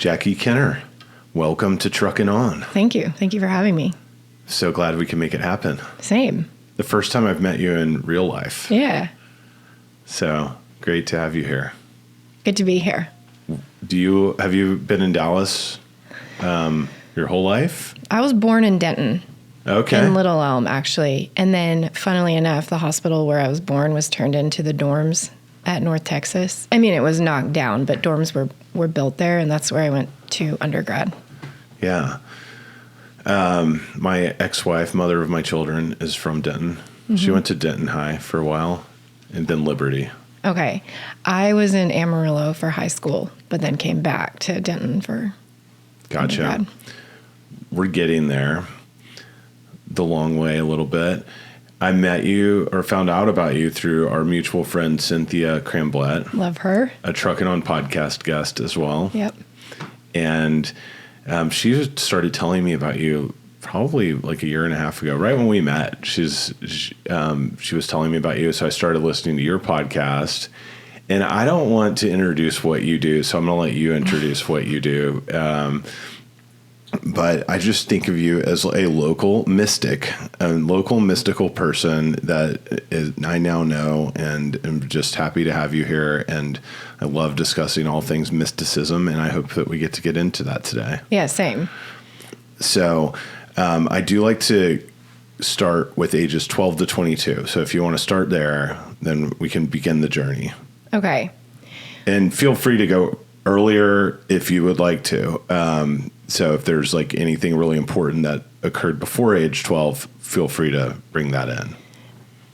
Jackie Kenner, welcome to Truckin' On. Thank you. Thank you for having me. So glad we can make it happen. Same. The first time I've met you in real life. Yeah. So great to have you here. Good to be here. Have you been in Dallas your whole life? I was born in Denton. Okay. In Little Elm, actually. And then, funnily enough, the hospital where I was born was turned into the dorms at North Texas. I mean, it was knocked down, but dorms were built there, and that's where I went to undergrad. Yeah. My ex-wife, mother of my children, is from Denton. Mm-hmm. She went to Denton High for a while, and then Liberty. Okay. I was in Amarillo for high school, but then came back to Denton for undergrad. We're getting there the long way a little bit. I met you or found out about you through our mutual friend, Cynthia Cramblett. Love her. A Truckin' On podcast guest as well. Yep. And she started telling me about you probably like a year and a half ago, right when we met. She was telling me about you, so I started listening to your podcast. And I don't want to introduce what you do, so I'm going to let you introduce what you do. But I just think of you as a local mystic, a local mystical person that I now know, and I'm just happy to have you here. And I love discussing all things mysticism, and I hope that we get to get into that today. Yeah, same. So I do like to start with ages 12 to 22. So if you want to start there, then we can begin the journey. Okay. And feel free to go earlier if you would like to. So if there's like anything really important that occurred before age 12, feel free to bring that in.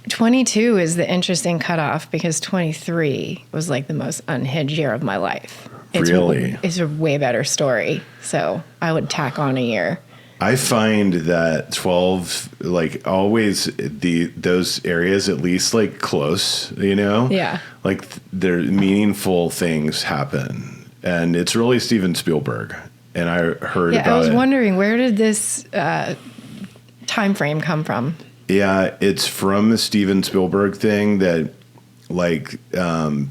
22 is the interesting cutoff because 23 was like the most unhinged year of my life. It's a way better story. So I would tack on a year. I find that 12, like always those areas at least like close, you know? Yeah. Like there meaningful things happen. And it's really Steven Spielberg. And I heard about it. I was wondering, where did this time frame come from? Yeah, it's from the Steven Spielberg thing that like, and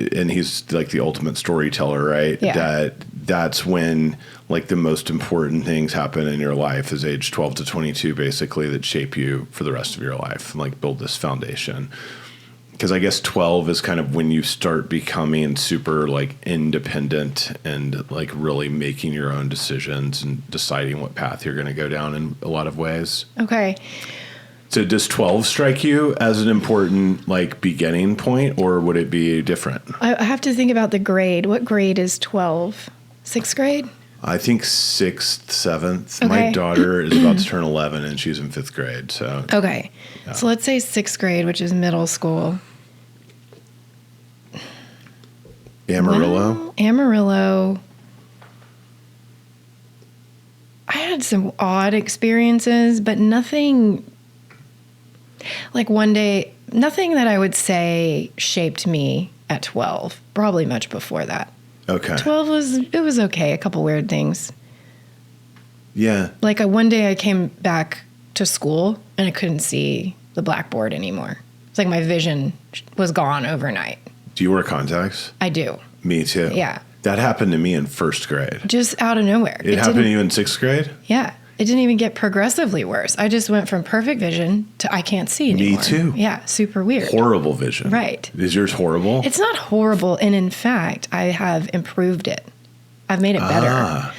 he's like the ultimate storyteller, right? Yeah. That's when like the most important things happen in your life is age 12 to 22, basically, that shape you for the rest of your life and like build this foundation. Because I guess 12 is kind of when you start becoming super like independent and like really making your own decisions and deciding what path you're going to go down in a lot of ways. Okay. So does 12 strike you as an important like beginning point, or would it be different? I have to think about the grade. What grade is 12? Sixth grade? I think 6th, 7th. Okay. My daughter is about to turn 11 and she's in 5th grade. So okay. Yeah. So let's say 6th grade, which is middle school. Amarillo? Well, Amarillo. I had some odd experiences, but nothing like one day, nothing that I would say shaped me at 12. Probably much before that. Okay. 12 was okay. A couple weird things. Yeah. Like one day I came back to school and I couldn't see the blackboard anymore. It's like my vision was gone overnight. Do you wear contacts? I do. Me too. Yeah. That happened to me in 1st grade. Just out of nowhere. It happened to you in 6th grade? Yeah. It didn't even get progressively worse. I just went from perfect vision to I can't see anymore. Me too. Yeah. Super weird. Horrible vision. Right. Is yours horrible? It's not horrible. And in fact, I have improved it. I've made it better.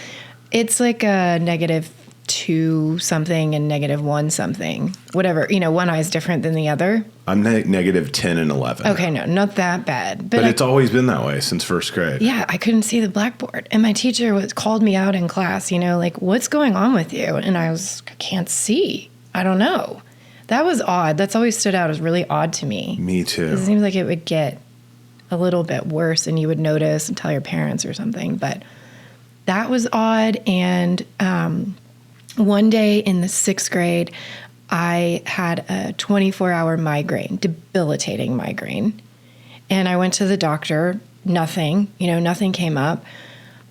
It's like a -2 something and -1 something. Whatever. You know, one eye is different than the other. I'm -10 and 11. Okay, no, not that bad. But it's always been that way since 1st grade. Yeah, I couldn't see the blackboard. And my teacher called me out in class, you know, like, what's going on with you? And I can't see. I don't know. That was odd. That's always stood out as really odd to me. Me too. It seems like it would get a little bit worse and you would notice and tell your parents or something. But that was odd. And one day in the 6th grade, I had a 24-hour migraine, debilitating migraine. And I went to the doctor, nothing came up.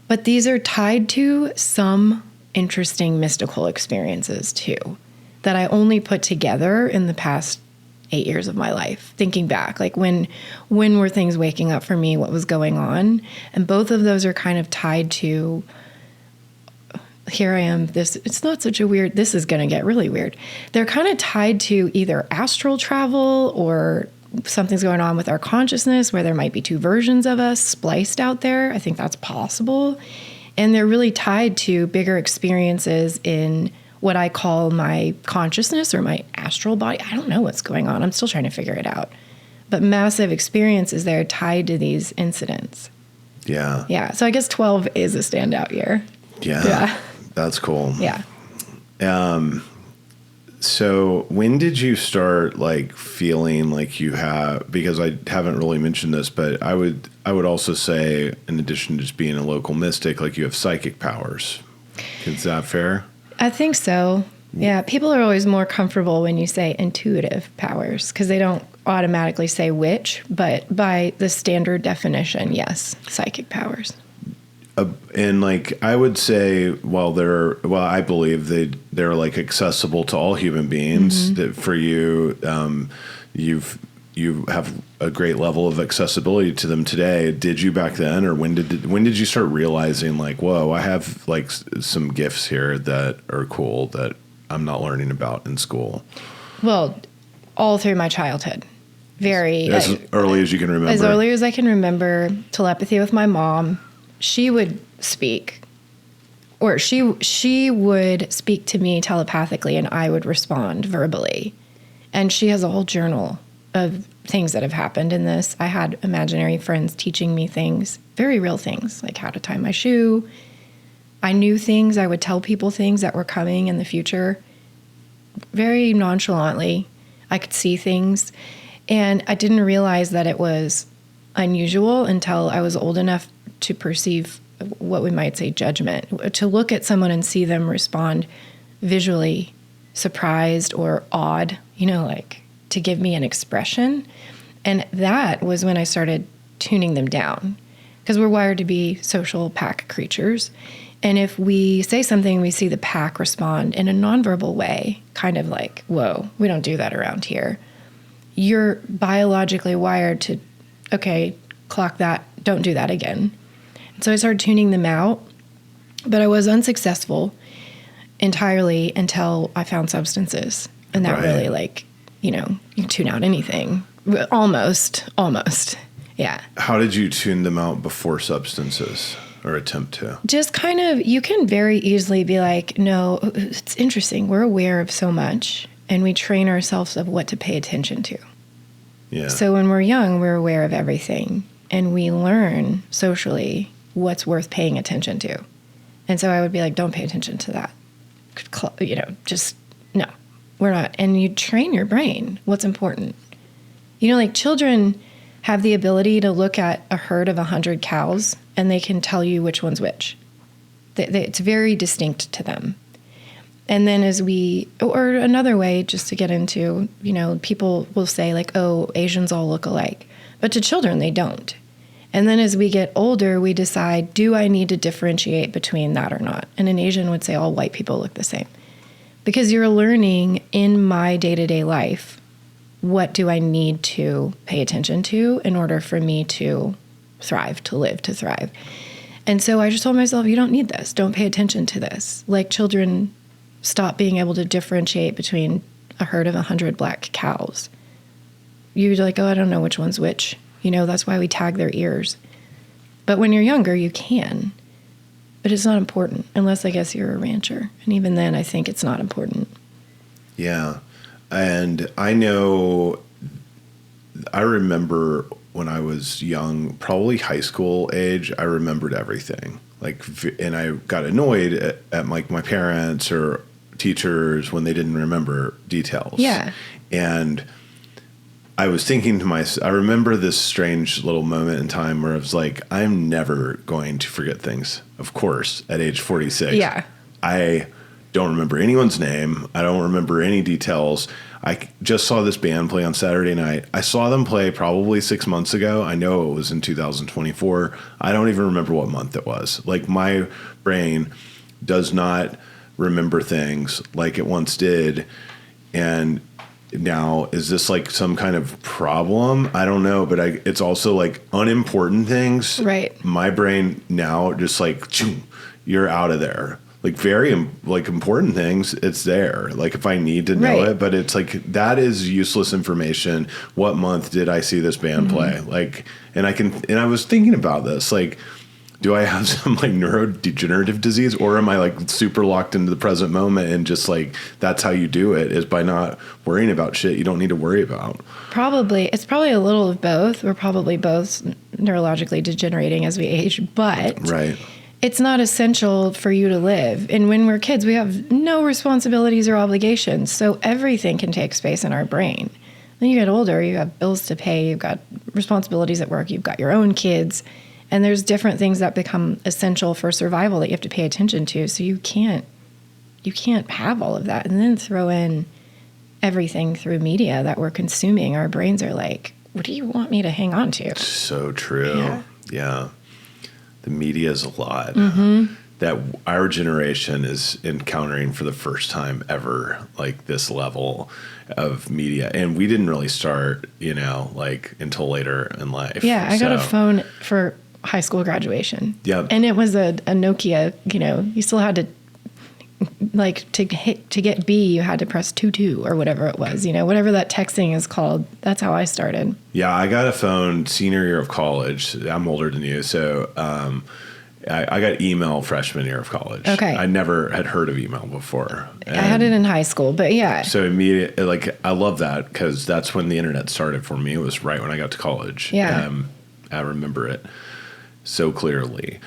But these are tied to some interesting mystical experiences too, that I only put together in the past 8 years of my life, thinking back, like when were things waking up for me, what was going on? And both of those are kind of tied to, here I am, it's not such a weird, this is going to get really weird. They're kind of tied to either astral travel or something's going on with our consciousness where there might be two versions of us spliced out there. I think that's possible. And they're really tied to bigger experiences in what I call my consciousness or my astral body. I don't know what's going on. I'm still trying to figure it out. But massive experiences there tied to these incidents. Yeah. Yeah. So I guess 12 is a standout year. Yeah. That's cool. Yeah. So when did you start like feeling like you have, because I haven't really mentioned this, but I would also say, in addition to just being a local mystic, like you have psychic powers. Is that fair? I think so. Yeah. People are always more comfortable when you say intuitive powers because they don't automatically say which, but by the standard definition, yes, psychic powers. And like I would say, I believe they're like accessible to all human beings. That for you, you have a great level of accessibility to them today. Did you back then, or when did you start realizing like, whoa, I have like some gifts here that are cool that I'm not learning about in school? Well, all through my childhood, as early as you can remember. As early as I can remember, telepathy with my mom. She would speak, or she would speak to me telepathically, and I would respond verbally. And she has a whole journal of things that have happened in this. I had imaginary friends teaching me things, very real things, like how to tie my shoe. I knew things. I would tell people things that were coming in the future very nonchalantly. I could see things, and I didn't realize that it was unusual until I was old enough to perceive what we might say judgment, to look at someone and see them respond visually surprised or awed, like to give me an expression. And that was when I started tuning them down, because we're wired to be social pack creatures. And if we say something, we see the pack respond in a nonverbal way, kind of like, whoa, we don't do that around here. You're biologically wired to, okay, clock that, don't do that again. So I started tuning them out, but I was unsuccessful entirely until I found substances. And that really you can tune out anything. Almost. Yeah. How did you tune them out before substances, or attempt to? Just kind of, you can very easily be like, no, it's interesting. We're aware of so much, and we train ourselves of what to pay attention to. Yeah. So when we're young, we're aware of everything, and we learn socially what's worth paying attention to. And so I would be like, don't pay attention to that. Just, no, we're not. And you train your brain what's important. Like children have the ability to look at a herd of 100 cows and they can tell you which one's which. It's very distinct to them. And then or another way, just to get into, people will say like, oh, Asians all look alike. But to children, they don't. And then as we get older, we decide, do I need to differentiate between that or not? And an Asian would say all white people look the same. Because you're learning in my day-to-day life, what do I need to pay attention to in order for me to thrive, to live, to thrive? And so I just told myself, you don't need this. Don't pay attention to this. Like children stop being able to differentiate between a herd of 100 black cows. You're like, oh, I don't know which one's which. That's why we tag their ears. But when you're younger, you can. But it's not important, unless I guess you're a rancher. And even then, I think it's not important. Yeah. And I remember when I was young, probably high school age, I remembered everything. And I got annoyed at my parents or teachers when they didn't remember details. Yeah. And I was thinking to myself, I remember this strange little moment in time where I was like, I'm never going to forget things. Of course, at age 46. Yeah. I don't remember anyone's name. I don't remember any details. I just saw this band play on Saturday night. I saw them play probably 6 months ago. I know it was in 2024. I don't even remember what month it was. Like my brain does not remember things like it once did. And Now, is this like some kind of problem? I don't know, but it's also like unimportant things. Right. My brain now just like, choom, you're out of there. Like very like important things, it's there. Like if I need to know it, but it's like that is useless information. What month did I see this band play? Like, and I was thinking about this, like, do I have some like neurodegenerative disease, or am I like super locked into the present moment and just like that's how you do it, is by not worrying about shit you don't need to worry about? Probably. It's probably a little of both. We're probably both neurologically degenerating as we age, but right. It's not essential for you to live. And when we're kids, we have no responsibilities or obligations. So everything can take space in our brain. When you get older, you have bills to pay, you've got responsibilities at work, you've got your own kids. And there's different things that become essential for survival that you have to pay attention to. So you can't have all of that and then throw in everything through media that we're consuming. Our brains are like, what do you want me to hang on to? So true. Yeah. The media is a lot that our generation is encountering for the first time ever, like this level of media. And we didn't really start, like until later in life. Yeah. I got a phone for high school graduation. Yeah. And it was a Nokia, you still had to, like, to get B, you had to press 22 or whatever it was, whatever that texting is called. That's how I started. Yeah, I got a phone senior year of college. I'm older than you. So I got email freshman year of college. Okay. I never had heard of email before. I had it in high school, but yeah. So immediately, like, I love that because that's when the internet started for me. It was right when I got to college. Yeah. I remember it so clearly.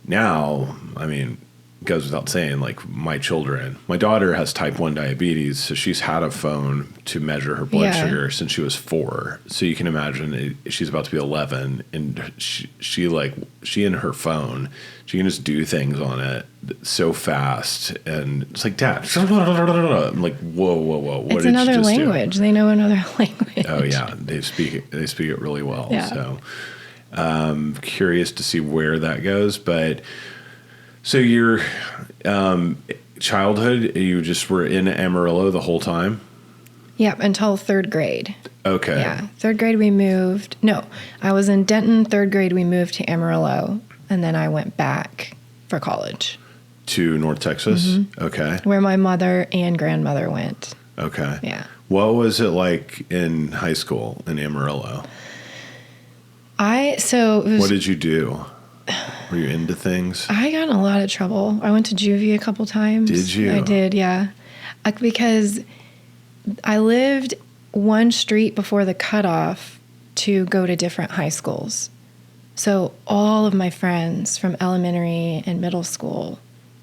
Now, I mean, goes without saying, like my daughter has type 1 diabetes, so she's had a phone to measure her blood sugar since she was 4. So you can imagine she's about to be 11, and she and her phone, she can just do things on it so fast, and it's like, Dad, I'm like, whoa, what it's did another you just language. do? They know another language. Oh yeah, they speak it really well. Yeah. So curious to see where that goes, but. So your childhood, you just were in Amarillo the whole time? Yep, until 3rd grade. Okay. Yeah, 3rd grade we moved. No, I was in Denton, 3rd grade we moved to Amarillo, and then I went back for college. To North Texas? Mm-hmm. Okay. Where my mother and grandmother went. Okay. Yeah. What was it like in high school in Amarillo? What did you do? Were you into things? I got in a lot of trouble. I went to juvie a couple times. Did you? I did, yeah. Because I lived one street before the cutoff to go to different high schools. So all of my friends from elementary and middle school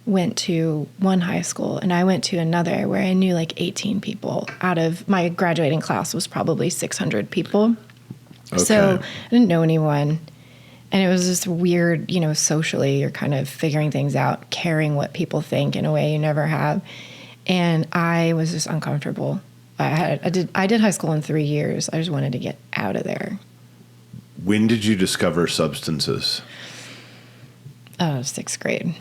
went to one high school, and I went to another where I knew like 18 people. Out of my graduating class was probably 600 people. Okay. So I didn't know anyone. And it was just weird, socially, you're kind of figuring things out, caring what people think in a way you never have. And I was just uncomfortable. I did high school in 3 years. I just wanted to get out of there. When did you discover substances? 6th grade.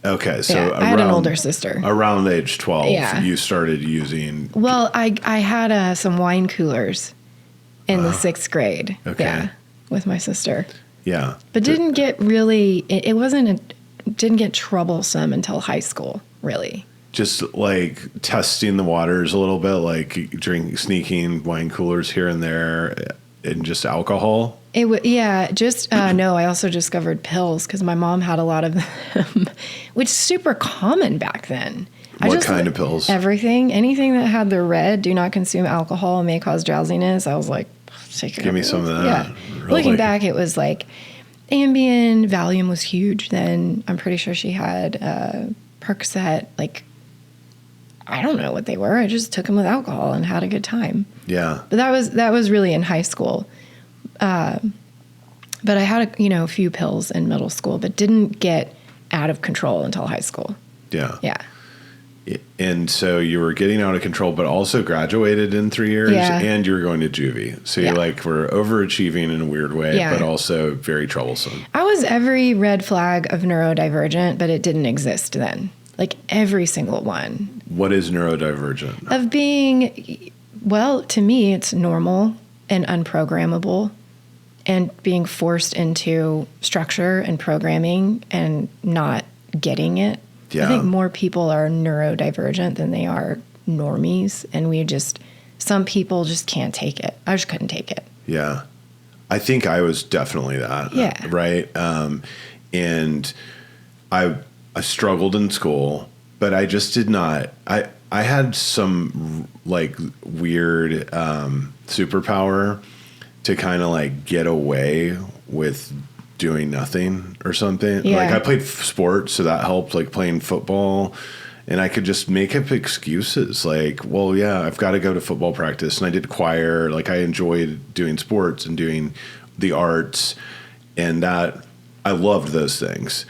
Okay, so I had an older sister. Around age 12, you started using... Well, I had some wine coolers in the 6th grade. Okay. Yeah, with my sister. Yeah. But didn't get really, didn't get troublesome until high school, really. Just like testing the waters a little bit, like sneaking wine coolers here and there, and just alcohol? No, I also discovered pills because my mom had a lot of them, which is super common back then. What kind of pills? Everything. Anything that had the red, do not consume alcohol and may cause drowsiness. I was like, give me some of that. Yeah. Really? Looking back, it was like Ambien, Valium was huge then. I'm pretty sure she had Percocet. Like, I don't know what they were. I just took them with alcohol and had a good time. Yeah. But that was really in high school. But I had a few pills in middle school, but didn't get out of control until high school. Yeah. Yeah. And so you were getting out of control, but also graduated in 3 years, and you were going to juvie. So you were overachieving in a weird way, but also very troublesome. I was every red flag of neurodivergent, but it didn't exist then. Like every single one. What is neurodivergent? Of being Well, to me, it's normal and unprogrammable, and being forced into structure and programming and not getting it. Yeah. I think more people are neurodivergent than they are normies, and some people just can't take it. I just couldn't take it. Yeah. I think I was definitely that. Yeah. Right. And I struggled in school, but I just did not. I had some like weird superpower to kind of like get away with doing nothing or something. Yeah. Like I played sports, so that helped, like playing football. And I could just make up excuses like, well, yeah, I've got to go to football practice. And I did choir. Like I enjoyed doing sports and doing the arts, and that I loved those things.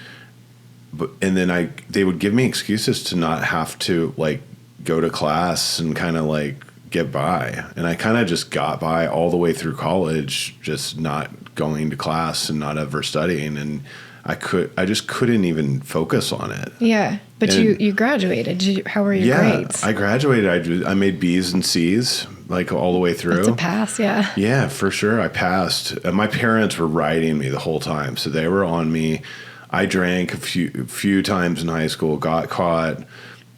And then they would give me excuses to not have to like go to class and kind of like get by. And I kind of just got by all the way through college, just not going to class and not ever studying. And I just couldn't even focus on it. Yeah. But you graduated. How were your grades? I graduated. I made B's and C's like all the way through. That's a pass, yeah. Yeah, for sure. I passed. And my parents were riding me the whole time. So they were on me. I drank a few times in high school, got caught,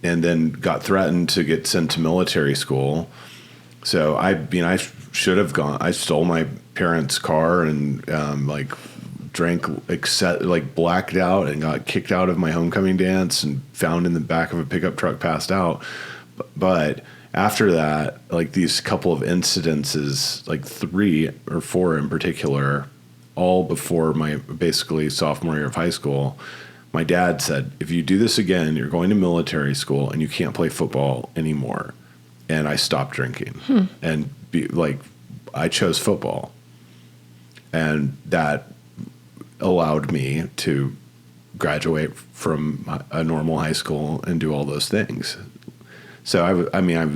and then got threatened to get sent to military school. So I should have gone. I stole my parents' car and like drank, like blacked out and got kicked out of my homecoming dance and found in the back of a pickup truck passed out. But after that, like these couple of incidences, like 3 or 4 in particular, all before my basically sophomore year of high school, my dad said, if you do this again, you're going to military school and you can't play football anymore. And I stopped drinking and I chose football. And that allowed me to graduate from a normal high school and do all those things. So I was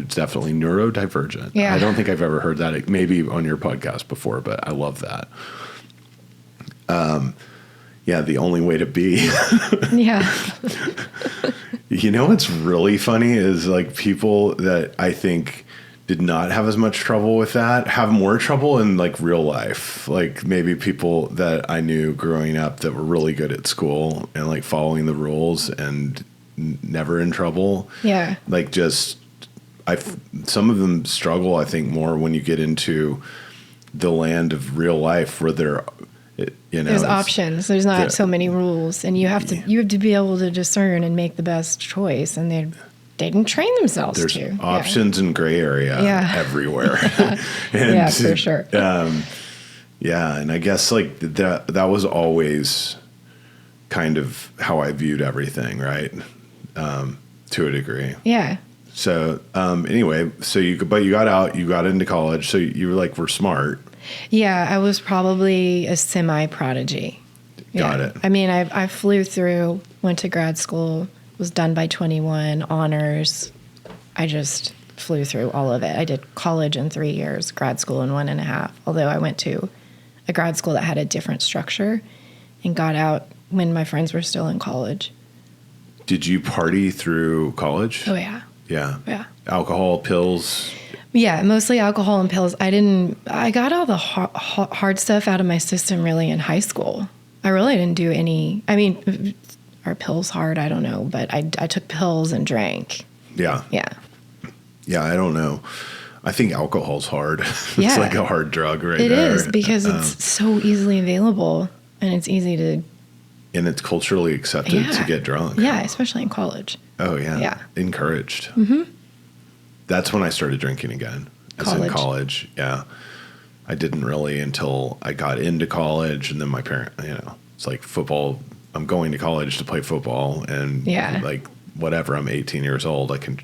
definitely neurodivergent. Yeah. I don't think I've ever heard that maybe on your podcast before, but I love that. Yeah, the only way to be. Yeah. You know what's really funny is like people that I think did not have as much trouble with that have more trouble in like real life. Like maybe people that I knew growing up that were really good at school and like following the rules and never in trouble. Yeah. Like some of them struggle, I think, more when you get into the land of real life where there's options. There's not so many rules, and you have to be able to discern and make the best choice. And they didn't train themselves there's to. options and gray area everywhere. And, yeah, for sure. Yeah, and I guess like that was always kind of how I viewed everything, right? To a degree. Yeah. So anyway, but you got out, you got into college, so you were smart. Yeah, I was probably a semi-prodigy. Got it. I mean, I flew through, went to grad school, was done by 21, honors. I just flew through all of it. I did college in 3 years, grad school in 1.5, although I went to a grad school that had a different structure and got out when my friends were still in college. Did you party through college? Oh, yeah. Yeah. Yeah. Alcohol, pills? Yeah, mostly alcohol and pills. I got all the hard stuff out of my system really in high school. I really didn't do any, are pills hard? I don't know, but I took pills and drank. Yeah. Yeah. Yeah, I don't know. I think alcohol's hard. It's Yeah. like a hard drug right It there. is because it's so easily available and it's easy to. And it's culturally accepted to get drunk. Yeah, especially in college. Oh, yeah. Yeah. Encouraged. Mm-hmm. That's when I started drinking again. In college. Yeah. I didn't really until I got into college, and then my parent, it's like football. I'm going to college to play football, and like whatever, I'm 18 years old, I can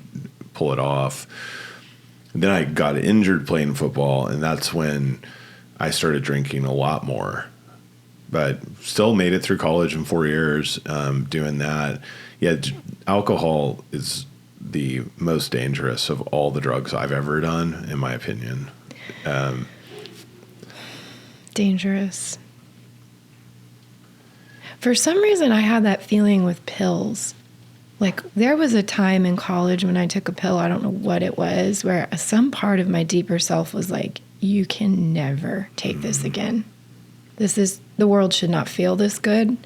pull it off. And then I got injured playing football, and that's when I started drinking a lot more. But still made it through college in 4 years doing that. Yeah, alcohol is the most dangerous of all the drugs I've ever done, in my opinion. Dangerous. For some reason, I had that feeling with pills. Like, there was a time in college when I took a pill, I don't know what it was, where some part of my deeper self was like, you can never take this again. The world should not feel this good.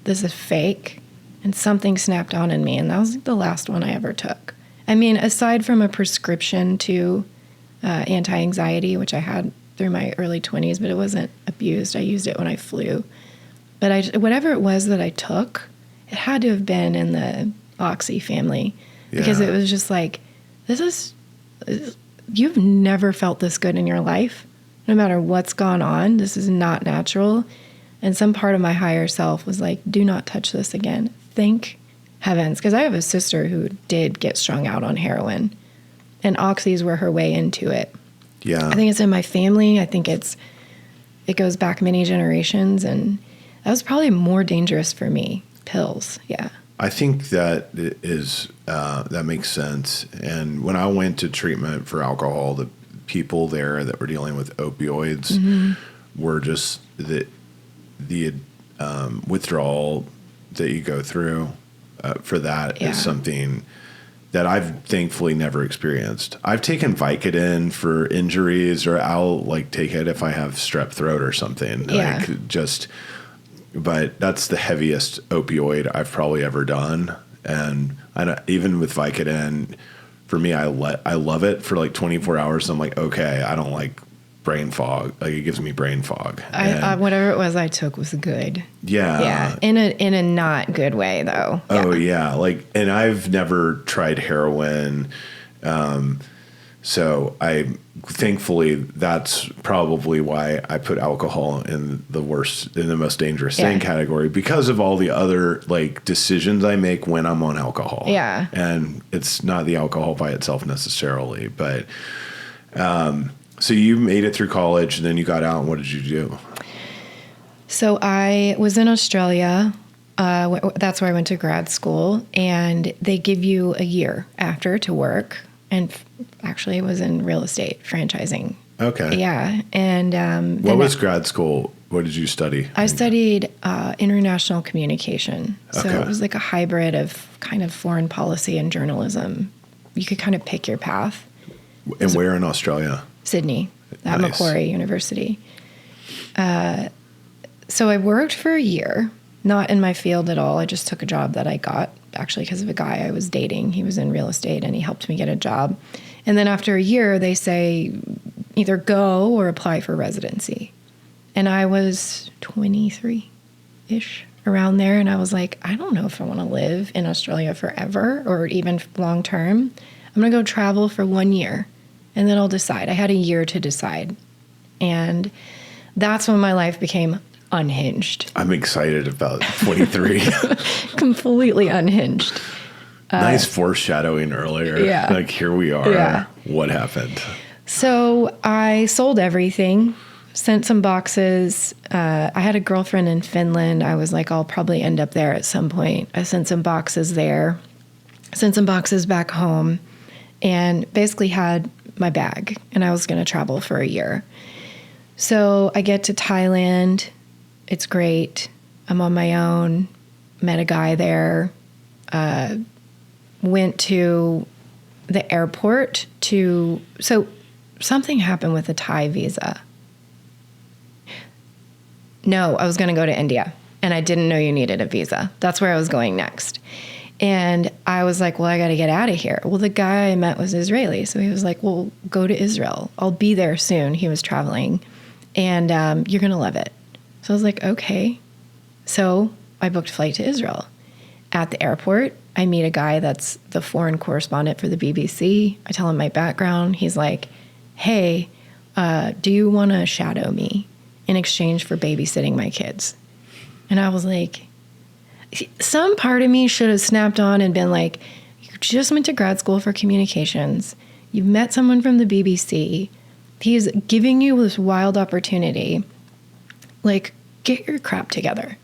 This is fake. And something snapped on in me, and that was the last one I ever took. I mean, aside from a prescription to anti-anxiety, which I had through my early 20s, but it wasn't abused. I used it when I flew. But whatever it was that I took, it had to have been in the Oxy family, because it was just like, you've never felt this good in your life. No matter what's gone on, this is not natural. And some part of my higher self was like, do not touch this again. Thank heavens. Because I have a sister who did get strung out on heroin, and Oxys were her way into it. Yeah. I think it's in my family. I think it goes back many generations, and that was probably more dangerous for me. Pills. Yeah. I think that that makes sense. And when I went to treatment for alcohol, the people there that were dealing with opioids were just the withdrawal that you go through for that is something that I've thankfully never experienced. I've taken Vicodin for injuries, or I'll like take it if I have strep throat or something. Yeah. But that's the heaviest opioid I've probably ever done. And even with Vicodin, for me, I love it for like 24 hours. I'm like, okay, I don't like brain fog. Like, it gives me brain fog. Whatever it was I took was good. Yeah. Yeah. In a not good way, though. Yeah. Oh, yeah. Like, and I've never tried heroin. So thankfully, that's probably why I put alcohol in the most dangerous thing category, because of all the other like decisions I make when I'm on alcohol. Yeah. And it's not the alcohol by itself necessarily, but, so you made it through college, and then you got out, and what did you do? So I was in Australia. That's where I went to grad school, and they give you a year after to work. And actually, it was in real estate franchising. Okay. Yeah. And what was grad school? What did you study? I studied international communication. So Okay. it was like a hybrid of kind of foreign policy and journalism. You could kind of pick your path. And where in Australia? Sydney, at Nice. Macquarie University. So I worked for a year, not in my field at all. I just took a job that I got, actually, because of a guy I was dating. He was in real estate, and he helped me get a job. And then after a year, they say either go or apply for residency. And I was 23-ish, around there. And I was like, I don't know if I want to live in Australia forever or even long term. I'm going to go travel for 1 year, and then I'll decide. I had a year to decide. And that's when my life became unhinged. I'm excited about 23. Completely unhinged. Nice foreshadowing earlier. Yeah. Like, here we are. Yeah. What happened? So I sold everything, sent some boxes. I had a girlfriend in Finland. I was like, I'll probably end up there at some point. I sent some boxes there, sent some boxes back home, and basically had my bag. And I was going to travel for a year. So I get to Thailand. It's great. I'm on my own. Met a guy there. Went to the airport so something happened with the Thai visa. No, I was going to go to India, and I didn't know you needed a visa. That's where I was going next. And I was like, well, I got to get out of here. Well, the guy I met was Israeli. So he was like, well, go to Israel. I'll be there soon. He was traveling, and you're going to love it. So I was like, okay. So I booked a flight to Israel. At the airport, I meet a guy that's the foreign correspondent for the BBC. I tell him my background. He's like, hey, do you want to shadow me in exchange for babysitting my kids? And I was like, some part of me should have snapped on and been like, you just went to grad school for communications. You've met someone from the BBC. He's giving you this wild opportunity. Like, get your crap together.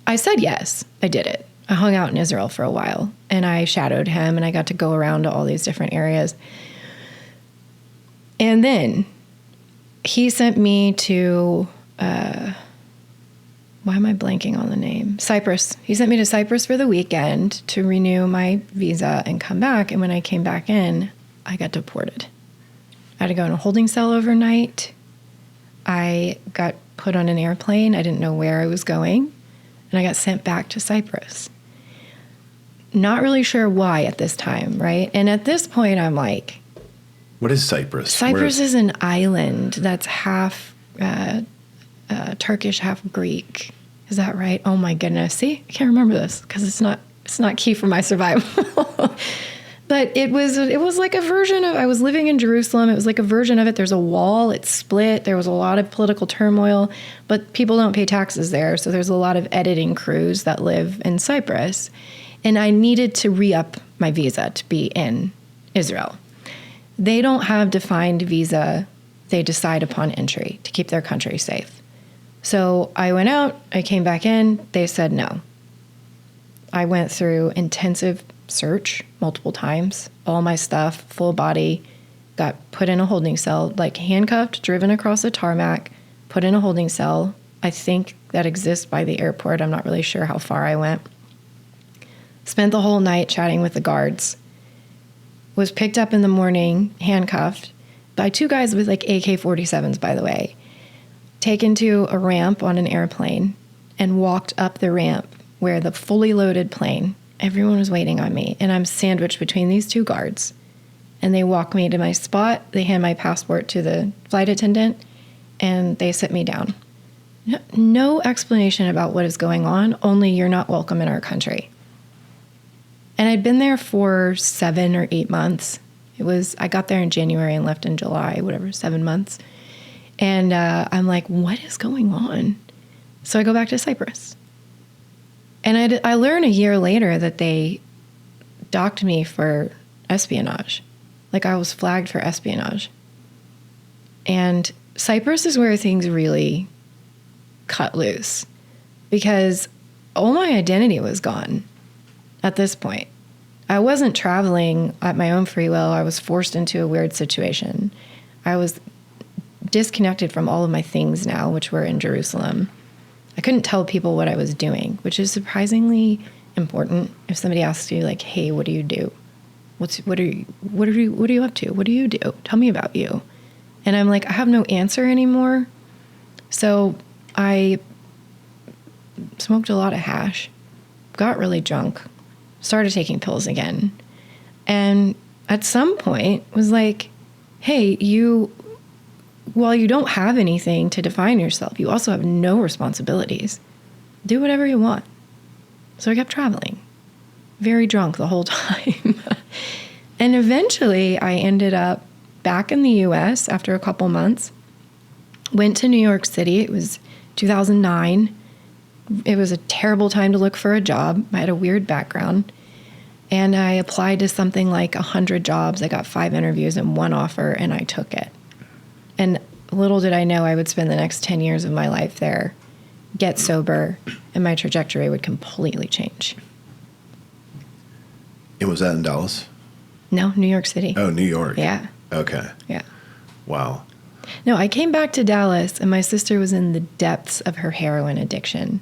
I said yes. I did it. I hung out in Israel for a while, and I shadowed him, and I got to go around to all these different areas. And then he sent me to Why am I blanking on the name? Cyprus. He sent me to Cyprus for the weekend to renew my visa and come back. And when I came back in, I got deported. I had to go in a holding cell overnight. I got put on an airplane. I didn't know where I was going. And I got sent back to Cyprus. Not really sure why at this time, right? And at this point, I'm like... What is Cyprus? Cyprus is an island that's half Turkish, half Greek. Is that right? Oh my goodness. See, I can't remember this because it's not key for my survival. But it was like a version of, I was living in Jerusalem. It was like a version of it. There's a wall, it's split. There was a lot of political turmoil, but people don't pay taxes there. So there's a lot of editing crews that live in Cyprus. And I needed to re-up my visa to be in Israel. They don't have defined visa. They decide upon entry to keep their country safe. So I went out, I came back in, they said no. I went through intensive search multiple times, all my stuff, full body, got put in a holding cell, like handcuffed, driven across the tarmac, put in a holding cell. I think that exists by the airport. I'm not really sure how far I went. Spent the whole night chatting with the guards. Was picked up in the morning, handcuffed, by two guys with like AK-47s, by the way. Taken to a ramp on an airplane and walked up the ramp where the fully loaded plane, everyone was waiting on me, and I'm sandwiched between these two guards. And they walk me to my spot, they hand my passport to the flight attendant, and they sit me down. No explanation about what is going on, only you're not welcome in our country. And I'd been there for 7 or 8 months. I got there in January and left in July, 7 months. And I'm like, what is going on? So I go back to Cyprus. And I learned a year later that they docked me for espionage. Like I was flagged for espionage. And Cyprus is where things really cut loose because all my identity was gone at this point. I wasn't traveling at my own free will. I was forced into a weird situation. I was disconnected from all of my things now, which were in Jerusalem. I couldn't tell people what I was doing, which is surprisingly important. If somebody asks you, like, "Hey, what do you do? What are you up to? What do you do? Tell me about you." And I'm like, I have no answer anymore. So I smoked a lot of hash, got really drunk, started taking pills again, and at some point was like, "Hey, while you don't have anything to define yourself, you also have no responsibilities. Do whatever you want." So I kept traveling, very drunk the whole time. And eventually I ended up back in the U.S. after a couple months, went to New York City. It was 2009. It was a terrible time to look for a job. I had a weird background. And I applied to something like 100 jobs. I got 5 interviews and 1 offer, and I took it. And little did I know I would spend the next 10 years of my life there, get sober, and my trajectory would completely change. And was that in Dallas? No, New York City. Oh, New York. Yeah. Okay. Yeah. Wow. No, I came back to Dallas, and my sister was in the depths of her heroin addiction.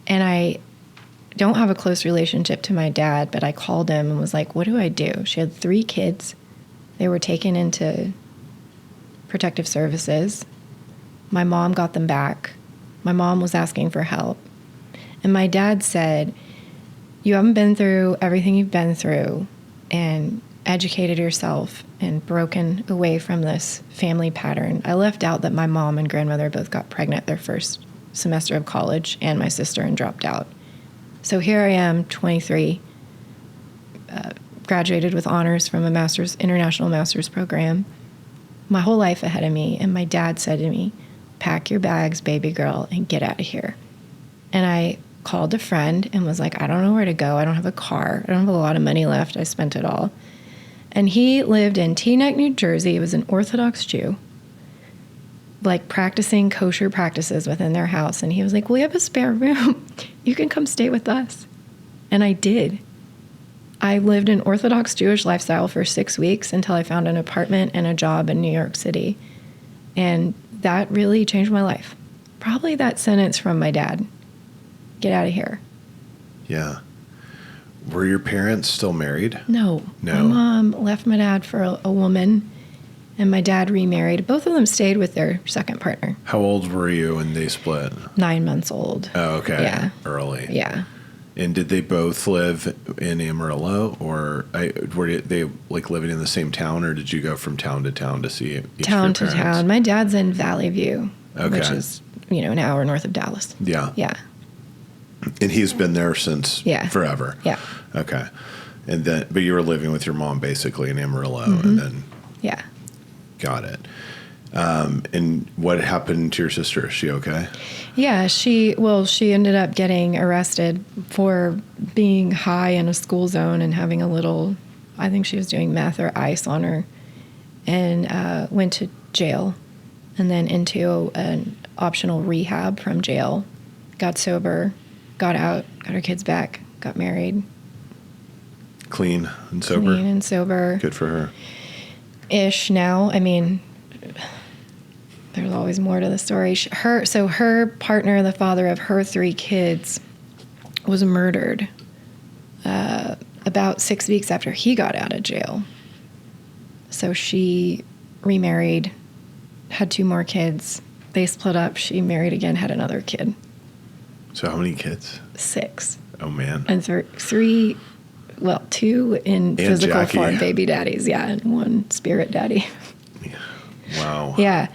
And I don't have a close relationship to my dad, but I called him and was like, what do I do? She had 3 kids. They were taken into protective services. My mom got them back. My mom was asking for help. And my dad said, you haven't been through everything you've been through and educated yourself and broken away from this family pattern. I left out that my mom and grandmother both got pregnant their first semester of college and my sister and dropped out. So here I am, 23, graduated with honors from a international master's program. My whole life ahead of me, and my dad said to me, pack your bags, baby girl, and get out of here. And I called a friend and was like, I don't know where to go. I don't have a car. I don't have a lot of money left. I spent it all. And he lived in Teaneck, New Jersey. He was an Orthodox Jew, like practicing kosher practices within their house. And he was like, we have a spare room. You can come stay with us. And I did. I lived an Orthodox Jewish lifestyle for 6 weeks until I found an apartment and a job in New York City. And that really changed my life. Probably that sentence from my dad. Get out of here. Yeah. Were your parents still married? No. No. My mom left my dad for a woman, and my dad remarried. Both of them stayed with their second partner. How old were you when they split? 9 months old. Oh, okay. Yeah. Early. Yeah. And did they both live in Amarillo, or were they like living in the same town, or did you go from town to town to see each Town of your to parents? town. My dad's in Valley View, Okay. which is, an hour north of Dallas. Yeah. Yeah. And he's been there since forever. Yeah. Okay. And then, but you were living with your mom basically in Amarillo, and then Yeah. got it. And what happened to your sister? Is she okay? Yeah, she ended up getting arrested for being high in a school zone and having I think she was doing meth or ice on her, and went to jail and then into an optional rehab from jail, got sober, got out, got her kids back, got married. Clean and sober? Clean and sober. Good for her. Ish now. I mean, there's always more to the story. Her partner, the father of her 3 kids, was murdered about 6 weeks after he got out of jail. So she remarried, had 2 more kids. They split up. She married again, had another kid. So how many kids? 6. Oh, man. And 3, 2 in physical Jackie. form baby daddies. Yeah, and 1 spirit daddy. Wow. Yeah.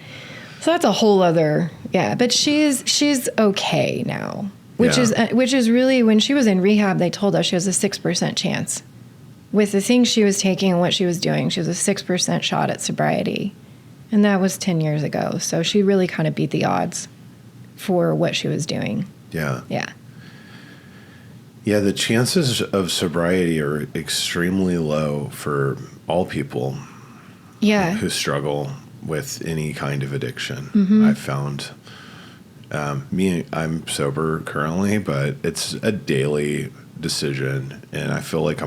So that's a whole other, but she's okay now, which is really, when she was in rehab, they told us she has a 6% chance. With the things she was taking and what she was doing, she was a 6% shot at sobriety. And that was 10 years ago. So she really kind of beat the odds for what she was doing. Yeah. Yeah. Yeah, the chances of sobriety are extremely low for all people Yeah. who struggle with any kind of addiction. Mm-hmm. I've found I'm sober currently, but it's a daily decision, and I feel like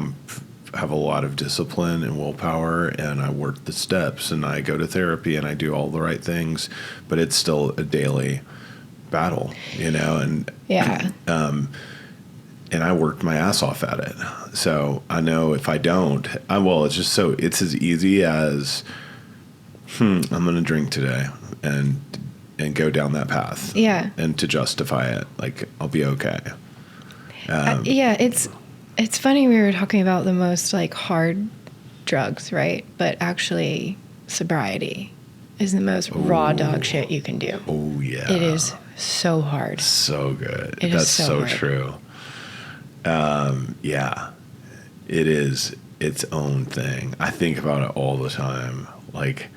have a lot of discipline and willpower, and I work the steps, and I go to therapy, and I do all the right things, but it's still a daily battle, and Yeah. and I worked my ass off at it. So I know if I don't, it's as easy as, I'm going to drink today and go down that path. Yeah. And to justify it, like, I'll be okay. It's funny we were talking about the most like hard drugs, right? But actually sobriety is the most raw dog shit you can do. Oh, yeah. It is so hard. So good. It is That's so so hard. true. Yeah. It is its own thing. I think about it all the time. Like,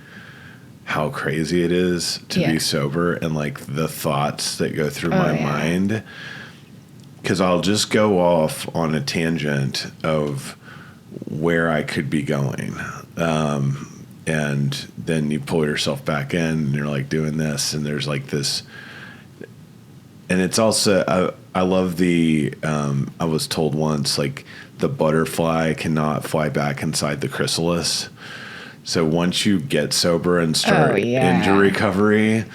how crazy it is to be sober, and like the thoughts that go through my mind. Because I'll just go off on a tangent of where I could be going. And then you pull yourself back in and you're like doing this, and there's like this. And it's also, I love I was told once, like, the butterfly cannot fly back inside the chrysalis. So once you get sober and start into recovery,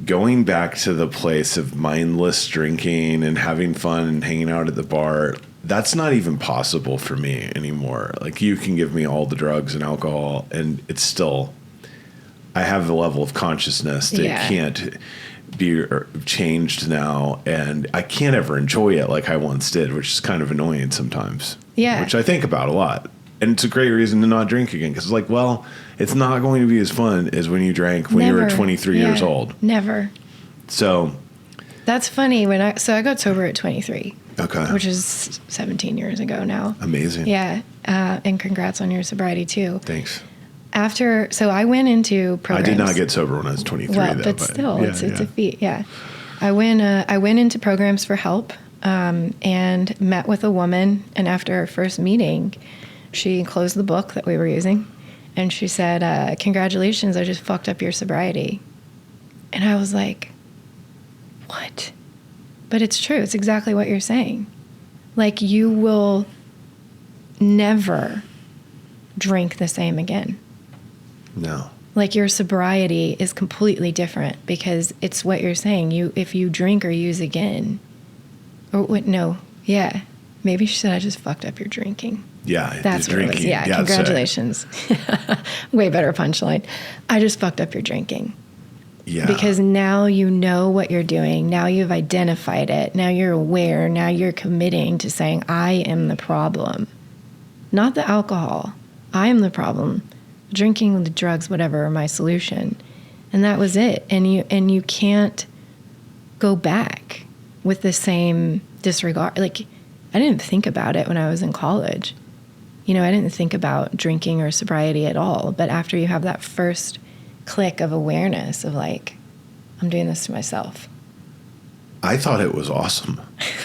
going back to the place of mindless drinking and having fun and hanging out at the bar, that's not even possible for me anymore. Like, you can give me all the drugs and alcohol, and it's still, I have a level of consciousness that can't be changed now, and I can't ever enjoy it like I once did, which is kind of annoying sometimes. Yeah. Which I think about a lot. And it's a great reason to not drink again, because it's like, well, it's not going to be as fun as when you drank when you were 23 years old. Never. So that's funny. I got sober at 23. Okay. Which is 17 years ago now. Amazing. Yeah. And congrats on your sobriety too. Thanso I went into programs. I did not get sober when I was 23, well, though. But still, it's a feat. Yeah. I went into programs for help, and met with a woman. And after our first meeting, she closed the book that we were using, and she said, "Congratulations, I just fucked up your sobriety." And I was like, "What?" But it's true. It's exactly what you're saying. Like, you will never drink the same again. No. Like your sobriety is completely different because it's what you're saying. If you drink or use again, or wait, no, yeah, maybe she said I just fucked up your drinking. Yeah, That's what it was. Yeah, congratulations. Way better punchline. I just fucked up your drinking. Yeah. Because now you know what you're doing. Now you've identified it. Now you're aware. Now you're committing to saying, I am the problem. Not the alcohol. I am the problem. Drinking, the drugs, whatever, are my solution. And that was it. And you can't go back with the same disregard. Like, I didn't think about it when I was in college. I didn't think about drinking or sobriety at all. But after you have that first click of awareness of like, I'm doing this to myself. I thought it was awesome.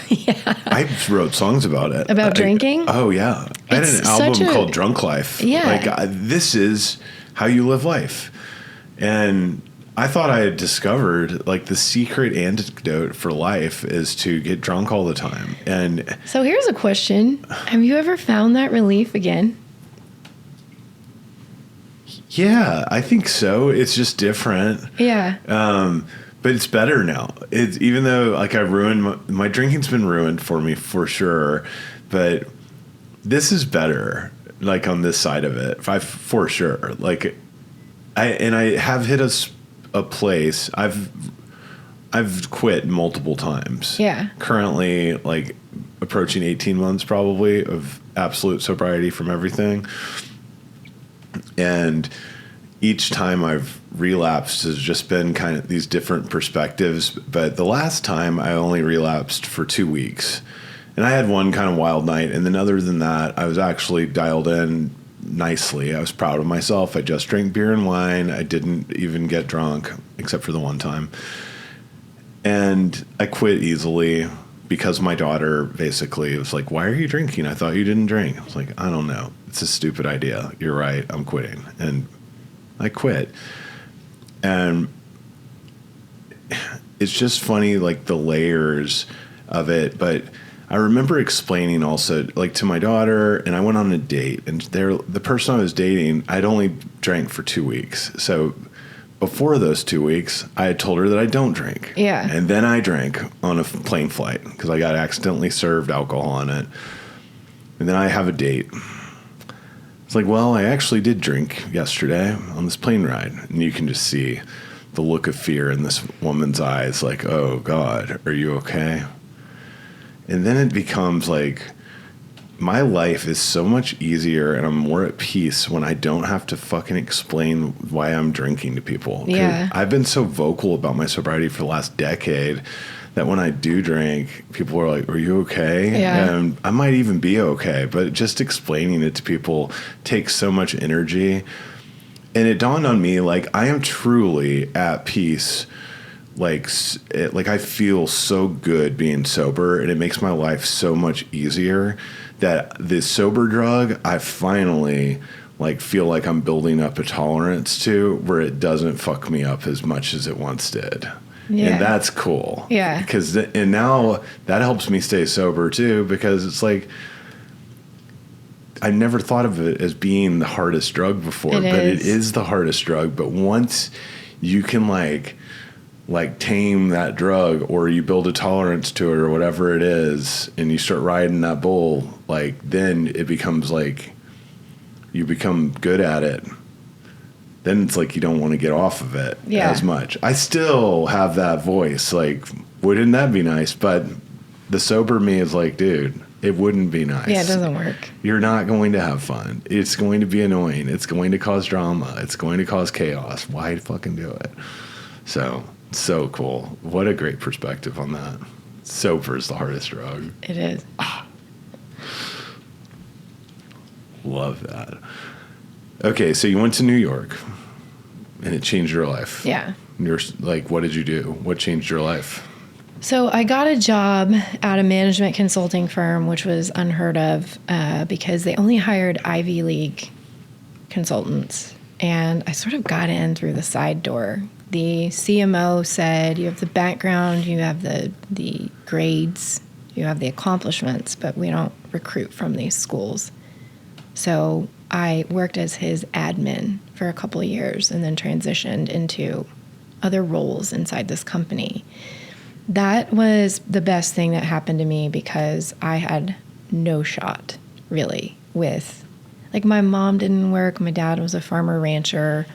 Yeah. I wrote songs about it. About drinking? Oh, yeah. I had an album called Drunk Life. Yeah. Like, this is how you live life. And I thought I had discovered, like, the secret antidote for life is to get drunk all the time. And so here's a question. Have you ever found that relief again? Yeah, I think so. It's just different. Yeah. But it's better now. It's even though like I ruined my drinking's been ruined for me for sure, but this is better. Like on this side of it, for sure. Like I have hit a place. I've quit multiple times. Yeah. Currently, like approaching 18 months probably of absolute sobriety from everything. And each time I've relapsed has just been kind of these different perspectives. But the last time I only relapsed for 2 weeks. And I had one kind of wild night. And then other than that, I was actually dialed in nicely. I was proud of myself. I just drank beer and wine. I didn't even get drunk, except for the one time. And I quit easily because my daughter basically was like, why are you drinking? I thought you didn't drink. I was like, I don't know. It's a stupid idea. You're right. I'm quitting. And I quit. And it's just funny, like the layers of it. But I remember explaining also, like to my daughter, and I went on a date, and the person I was dating, I'd only drank for 2 weeks. So before those 2 weeks, I had told her that I don't drink. Yeah. And then I drank on a plane flight because I got accidentally served alcohol on it. And then I have a date. It's like, well, I actually did drink yesterday on this plane ride. And you can just see the look of fear in this woman's eyes, like, oh, God, are you okay? And then it becomes like, my life is so much easier and I'm more at peace when I don't have to fucking explain why I'm drinking to people. Yeah. I've been so vocal about my sobriety for the last decade that when I do drink, people are like, are you okay? Yeah. And I might even be okay, but just explaining it to people takes so much energy. And it dawned on me, like, I am truly at peace. Like I feel so good being sober, and it makes my life so much easier that this sober drug, I finally like feel like I'm building up a tolerance to where it doesn't fuck me up as much as it once did. Yeah. And that's cool. Yeah. Because and now that helps me stay sober too, because it's like I never thought of it as being the hardest drug before, but it is the hardest drug. But once you can like tame that drug, or you build a tolerance to it or whatever it is, and you start riding that bull, like then it becomes like you become good at it. Then it's like you don't want to get off of it as much. I still have that voice, like, wouldn't that be nice? But the sober me is like, dude, it wouldn't be nice. Yeah, it doesn't work. You're not going to have fun. It's going to be annoying. It's going to cause drama. It's going to cause chaos. Why fucking do it? So cool. What a great perspective on that. Sober is the hardest drug. It is. Love that. Okay, so you went to New York, and it changed your life. Yeah. You're like, what did you do? What changed your life? So I got a job at a management consulting firm, which was unheard of because they only hired Ivy League consultants. And I sort of got in through the side door. The CMO said, you have the background, you have the grades, you have the accomplishments, but we don't recruit from these schools. So I worked as his admin for a couple of years and then transitioned into other roles inside this company. That was the best thing that happened to me because I had no shot, really, with, like, my mom didn't work. My dad was a farmer rancher.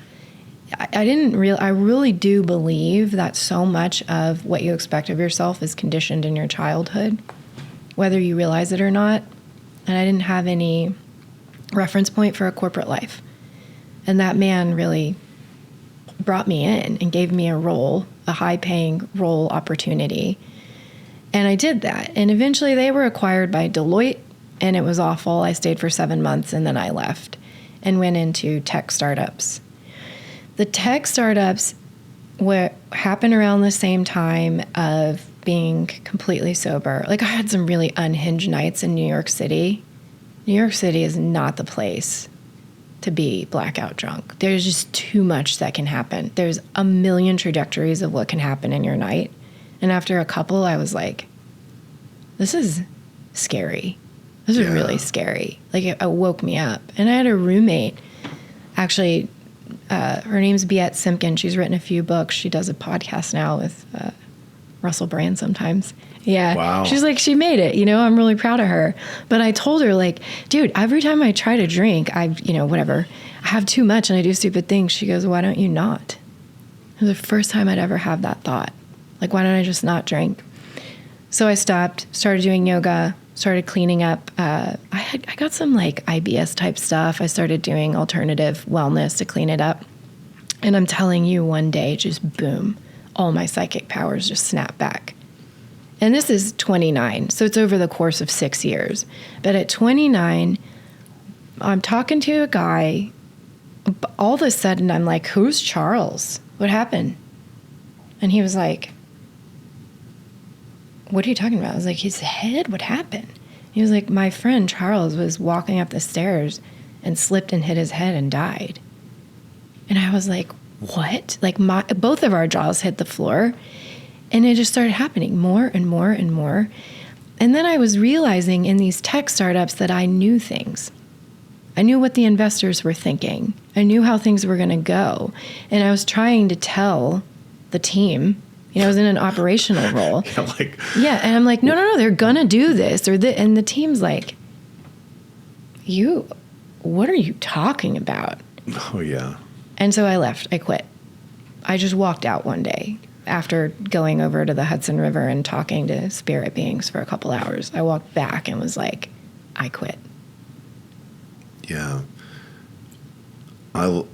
I really do believe that so much of what you expect of yourself is conditioned in your childhood, whether you realize it or not. And I didn't have any reference point for a corporate life. And that man really brought me in and gave me a role, a high-paying role opportunity. And I did that. And eventually they were acquired by Deloitte, and it was awful. I stayed for 7 months, and then I left and went into tech startups. The tech startups happened around the same time of being completely sober. Like, I had some really unhinged nights in New York City. New York City is not the place to be blackout drunk. There's just too much that can happen. There's a million trajectories of what can happen in your night. And after a couple, I was like, this is scary. This is really scary. Like, it woke me up. And I had a roommate, actually, her name's Biette Simpkin. She's written a few books. She does a podcast now with Russell Brand sometimes. Yeah. Wow. She's like, she made it, I'm really proud of her. But I told her, like, dude, every time I try to drink, whatever, I have too much and I do stupid things. She goes, why don't you not? It was the first time I'd ever have that thought. Like, why don't I just not drink? So I stopped, started doing yoga, started cleaning up. I got some like IBS type stuff. I started doing alternative wellness to clean it up. And I'm telling you, one day, just boom, all my psychic powers just snapped back. And this is 29, so it's over the course of 6 years. But at 29, I'm talking to a guy. All of a sudden, I'm like, who's Charles? What happened? And he was like, what are you talking about? I was like, his head? What happened? He was like, my friend Charles was walking up the stairs and slipped and hit his head and died. And I was like, what? Like, both of our jaws hit the floor. And it just started happening more and more and more. And then I was realizing in these tech startups that I knew things. I knew what the investors were thinking. I knew how things were going to go. And I was trying to tell the team, I was in an operational role. And I'm like, no, they're going to do this. And the team's like, what are you talking about? Oh, yeah. And so I left. I quit. I just walked out one day after going over to the Hudson River and talking to spirit beings for a couple hours. I walked back and was like, I quit. Yeah. I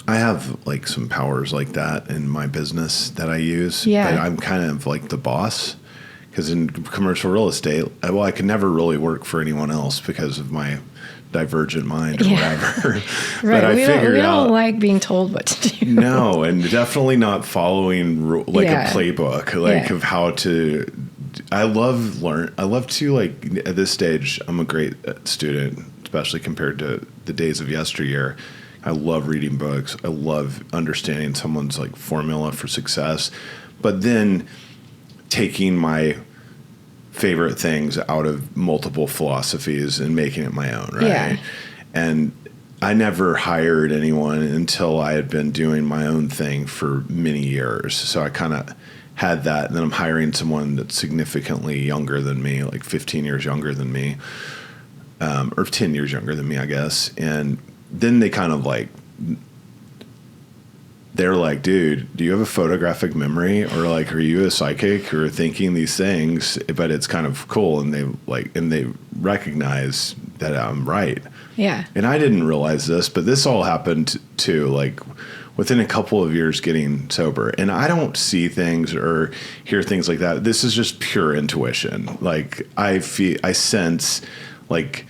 have like some powers like that in my business that I use. Yeah. But I'm kind of like the boss, because in commercial real estate, I could never really work for anyone else because of my divergent mind or whatever. Right. But I figured out, don't like being told what to do. No, and definitely not following a playbook, of how to. I love to, like, at this stage, I'm a great student, especially compared to the days of yesteryear. I love reading books. I love understanding someone's like formula for success, but then taking my favorite things out of multiple philosophies and making it my own, right? Yeah. And I never hired anyone until I had been doing my own thing for many years. So I kind of had that, and then I'm hiring someone that's significantly younger than me, like 15 years younger than me, or 10 years younger than me, I guess. And then they kind of like, they're like, dude, do you have a photographic memory, or like, are you a psychic, or thinking these things? But it's kind of cool. And they recognize that I'm right. Yeah. And I didn't realize this, but this all happened too, like within a couple of years getting sober. And I don't see things or hear things like that. This is just pure intuition. Like I sense like,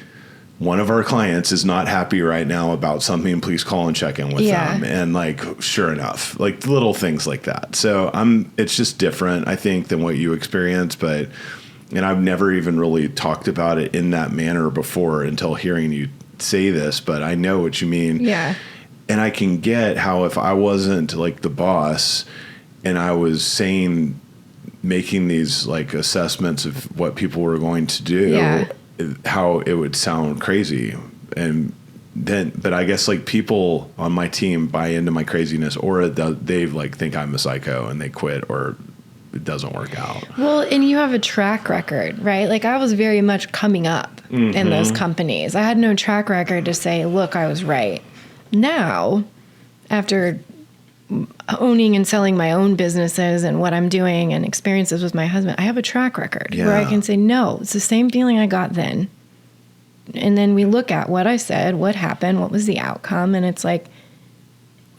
one of our clients is not happy right now about something, please call and check in with them. And like, sure enough, like little things like that. So it's just different, I think, than what you experience. And I've never even really talked about it in that manner before until hearing you say this, but I know what you mean. Yeah. And I can get how if I wasn't like the boss and I was making these like assessments of what people were going to do, how it would sound crazy, and then, but I guess like people on my team buy into my craziness, or they like think I'm a psycho and they quit, or it doesn't work out. Well, and you have a track record, right? Like I was very much coming up in those companies. I had no track record to say, look, I was right. Now, after owning and selling my own businesses and what I'm doing and experiences with my husband, I have a track record where I can say, no, it's the same feeling I got then. And then we look at what I said, what happened, what was the outcome. And it's like,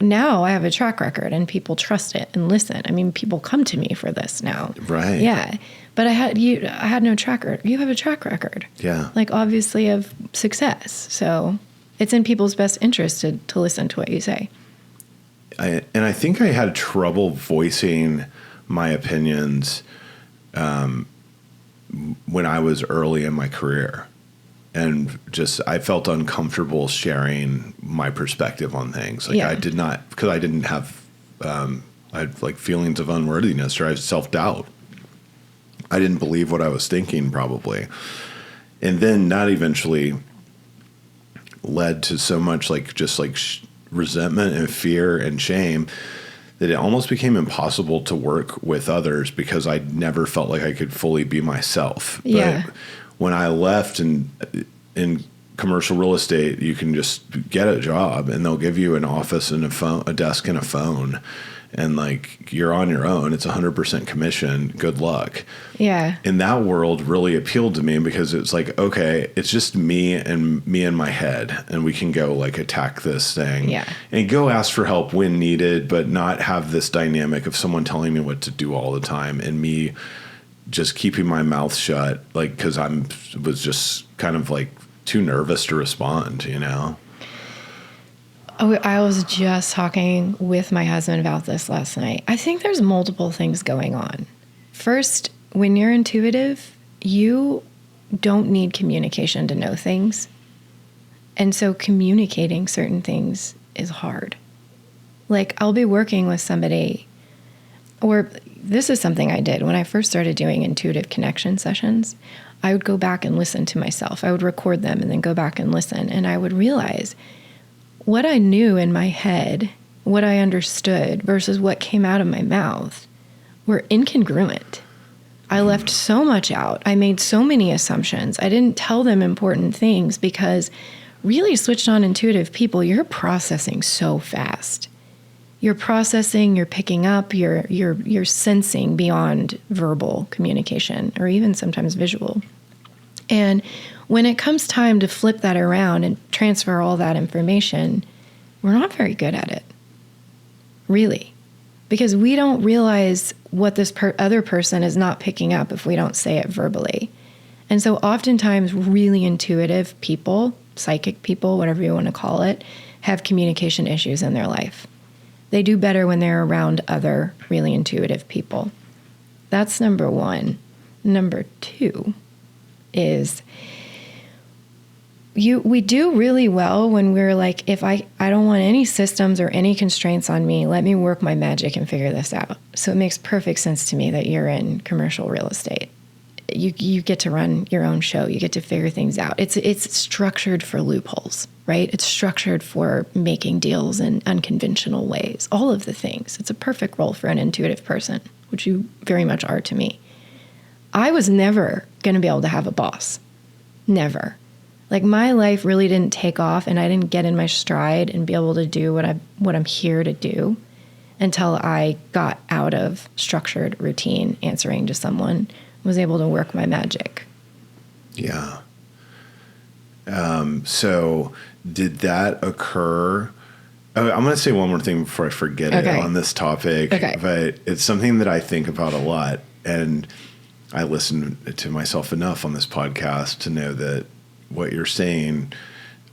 now I have a track record and people trust it and listen. I mean, people come to me for this now. Right. Yeah. But I had no track record. You have a track record. Yeah. Like obviously of success. So it's in people's best interest to listen to what you say. I think I had trouble voicing my opinions when I was early in my career. And just, I felt uncomfortable sharing my perspective on things. Like I did not, because I didn't have, I had like feelings of unworthiness, or I had self-doubt. I didn't believe what I was thinking probably. And then that eventually led to so much like just like resentment and fear and shame that it almost became impossible to work with others because I never felt like I could fully be myself. Yeah. But when I left in commercial real estate, you can just get a job and they'll give you an office and a desk and a phone, and like you're on your own. It's 100% commission. Good luck. Yeah. And that world really appealed to me because it's like, okay, it's just me and my head, and we can go like attack this thing and go ask for help when needed, but not have this dynamic of someone telling me what to do all the time and me just keeping my mouth shut, like, because was just kind of like too nervous to respond, you know? Oh, I was just talking with my husband about this last night. I think there's multiple things going on. First, when you're intuitive, you don't need communication to know things. And so communicating certain things is hard. Like I'll be working with somebody, or this is something I did when I first started doing intuitive connection sessions. I would go back and listen to myself. I would record them and then go back and listen. And I would realize what I knew in my head, what I understood versus what came out of my mouth were incongruent. I left so much out. I made so many assumptions. I didn't tell them important things because really switched on intuitive people, you're processing so fast. You're processing, you're picking up, you're sensing beyond verbal communication or even sometimes visual. And when it comes time to flip that around and transfer all that information, we're not very good at it, really, because we don't realize what this other person is not picking up if we don't say it verbally. And so oftentimes really intuitive people, psychic people, whatever you want to call it, have communication issues in their life. They do better when they're around other really intuitive people. That's number one. Number two is we do really well when we're like, if I don't want any systems or any constraints on me, let me work my magic and figure this out. So it makes perfect sense to me that you're in commercial real estate. You get to run your own show. You get to figure things out. It's structured for loopholes, right? It's structured for making deals in unconventional ways. All of the things. It's a perfect role for an intuitive person, which you very much are to me. I was never going to be able to have a boss. Never. Like my life really didn't take off and I didn't get in my stride and be able to do what I'm here to do until I got out of structured routine answering to someone, was able to work my magic. Yeah. So did that occur? Oh, I'm going to say one more thing before I forget it on this topic, but it's something that I think about a lot. And I listen to myself enough on this podcast to know that what you're saying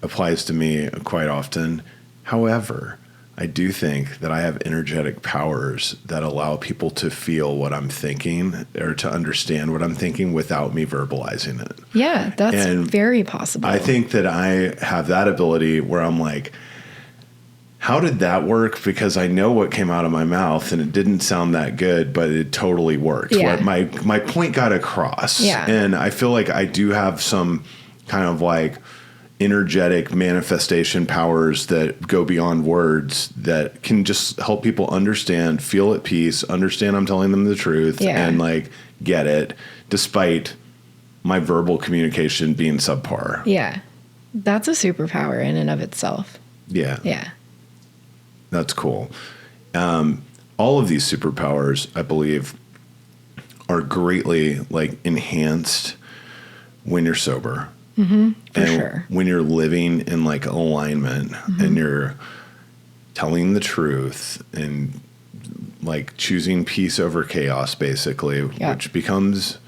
applies to me quite often. However, I do think that I have energetic powers that allow people to feel what I'm thinking or to understand what I'm thinking without me verbalizing it. Yeah, that's very possible. I think that I have that ability where I'm like, how did that work? Because I know what came out of my mouth and it didn't sound that good, but it totally worked. Yeah. My point got across. Yeah. And I feel like I do have some kind of like energetic manifestation powers that go beyond words that can just help people understand, feel at peace, understand I'm telling them the truth, and like get it, despite my verbal communication being subpar. Yeah. That's a superpower in and of itself. Yeah. Yeah. That's cool. All of these superpowers, I believe, are greatly like enhanced when you're sober. Mm-hmm, and sure. When you're living in like alignment and you're telling the truth and like choosing peace over chaos, basically, which becomes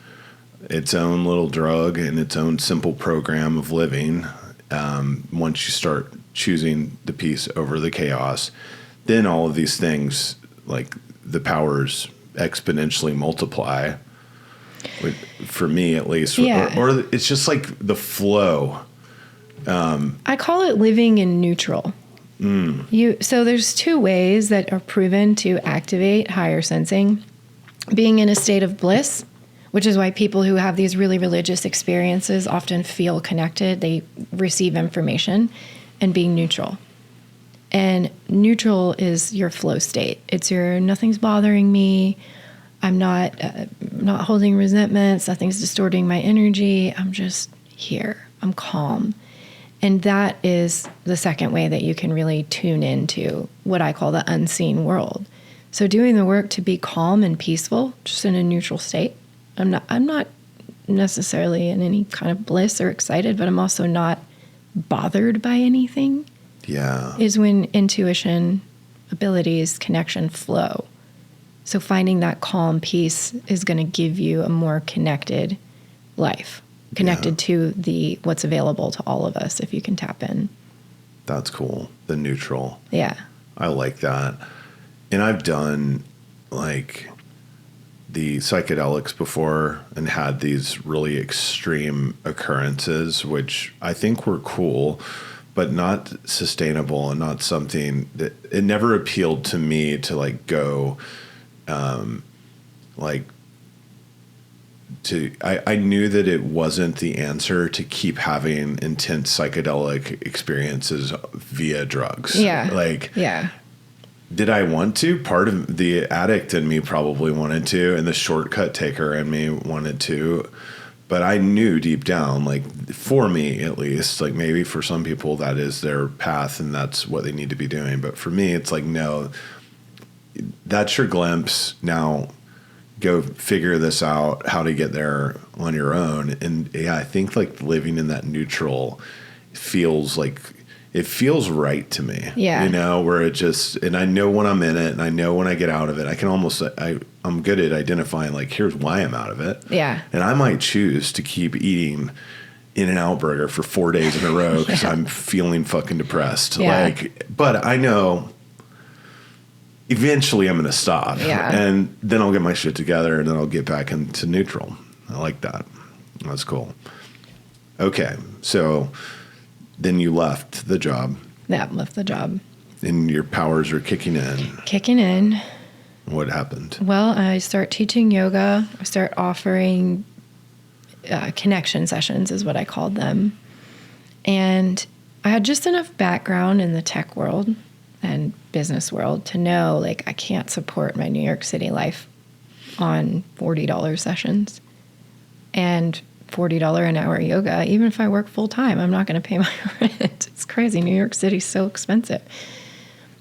its own little drug and its own simple program of living. Once you start choosing the peace over the chaos, then all of these things, like the powers exponentially multiply. For me, at least, or it's just like the flow. I call it living in neutral. So there's two ways that are proven to activate higher sensing: being in a state of bliss, which is why people who have these really religious experiences often feel connected. They receive information, and being neutral. And neutral is your flow state. It's your nothing's bothering me. I'm not holding resentments. Nothing's distorting my energy. I'm just here. I'm calm. And that is the second way that you can really tune into what I call the unseen world. So doing the work to be calm and peaceful, just in a neutral state. I'm not necessarily in any kind of bliss or excited, but I'm also not bothered by anything. Yeah. Is when intuition, abilities, connection flow. So finding that calm peace is going to give you a more connected life, connected to what's available to all of us if you can tap in. That's cool. The neutral. Yeah. I like that. And I've done like the psychedelics before and had these really extreme occurrences, which I think were cool, but not sustainable and not something that it never appealed to me to like go I knew that it wasn't the answer to keep having intense psychedelic experiences via drugs. Yeah. Did I want to? Part of the addict in me probably wanted to, and the shortcut taker in me wanted to. But I knew deep down, like for me at least, like maybe for some people that is their path and that's what they need to be doing. But for me, it's like, no, that's your glimpse. Now go figure this out, how to get there on your own. And I think like living in that neutral feels like, it feels right to me. Yeah. Where it just, and I know when I'm in it and I know when I get out of it, I can almost, I'm good at identifying like, here's why I'm out of it. Yeah. And I might choose to keep eating In-N-Out Burger for 4 days in a row because I'm feeling fucking depressed. Yeah. But I know eventually I'm going to stop. Yeah. And then I'll get my shit together and then I'll get back into neutral. I like that. That's cool. Okay. So then you left the job. Yeah, left the job. And your powers are kicking in. What happened? Well, I start teaching yoga. I start offering connection sessions is what I called them. And I had just enough background in the tech world and business world to know, like, I can't support my New York City life on $40 sessions. And $40 an hour yoga, even if I work full time, I'm not going to pay my rent. It's crazy. New York City's so expensive.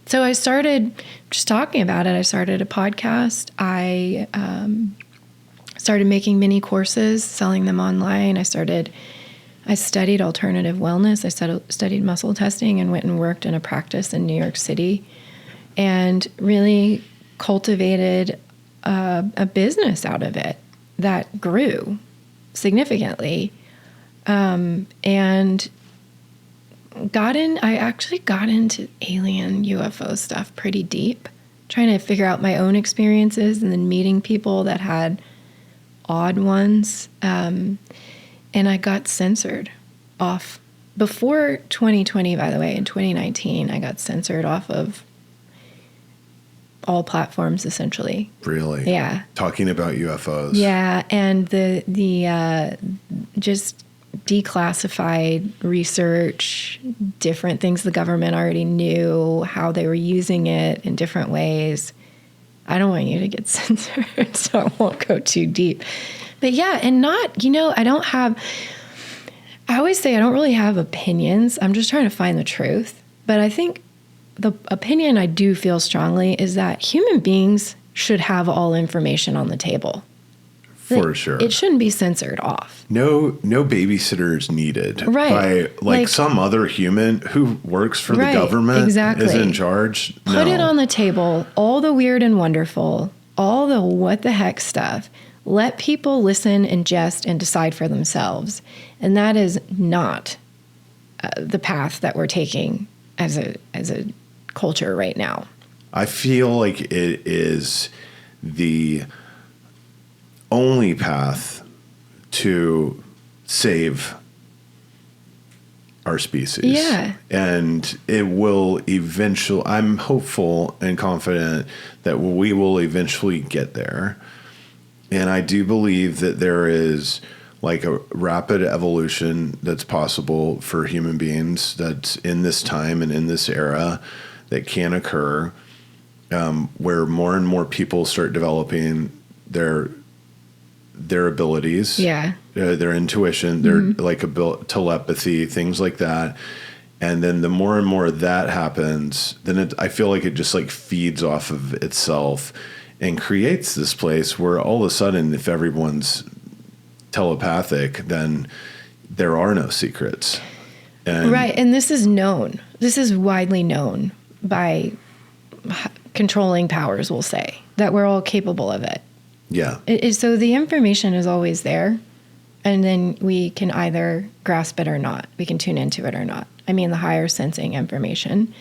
So I started just talking about it. I started a podcast. I started making mini courses, selling them online. I studied alternative wellness. I studied muscle testing and went and worked in a practice in New York City and really cultivated a business out of it that grew significantly, and I actually got into alien UFO stuff pretty deep, trying to figure out my own experiences and then meeting people that had odd ones. And I got censored off before 2020, by the way. In 2019, I got censored off of all platforms, essentially. Really? Yeah. Talking about UFOs. Yeah, and the just declassified research, different things the government already knew, how they were using it in different ways. I don't want you to get censored, so I won't go too deep. But yeah, and not, I always say I don't really have opinions. I'm just trying to find the truth. But I think the opinion I do feel strongly is that human beings should have all information on the table. For sure. It shouldn't be censored off. No babysitters needed. Right. By like some other human who works for the government. Exactly. Is in charge. Put it on the table, all the weird and wonderful, all the what the heck stuff. Let people listen, ingest, and decide for themselves. And that is not the path that we're taking as a culture right now. I feel like it is the only path to save our species. Yeah. And it will eventually, I'm hopeful and confident that we will eventually get there. And I do believe that there is like a rapid evolution that's possible for human beings that's in this time and in this era that can occur, where more and more people start developing their abilities, their intuition, their like telepathy, things like that. And then the more and more that happens, then I feel like it just like feeds off of itself and creates this place where all of a sudden, if everyone's telepathic, then there are no secrets. Right. And this is known. This is widely known by controlling powers, we'll say, that we're all capable of it. Yeah. So the information is always there, and then we can either grasp it or not. We can tune into it or not. I mean, the higher sensing information.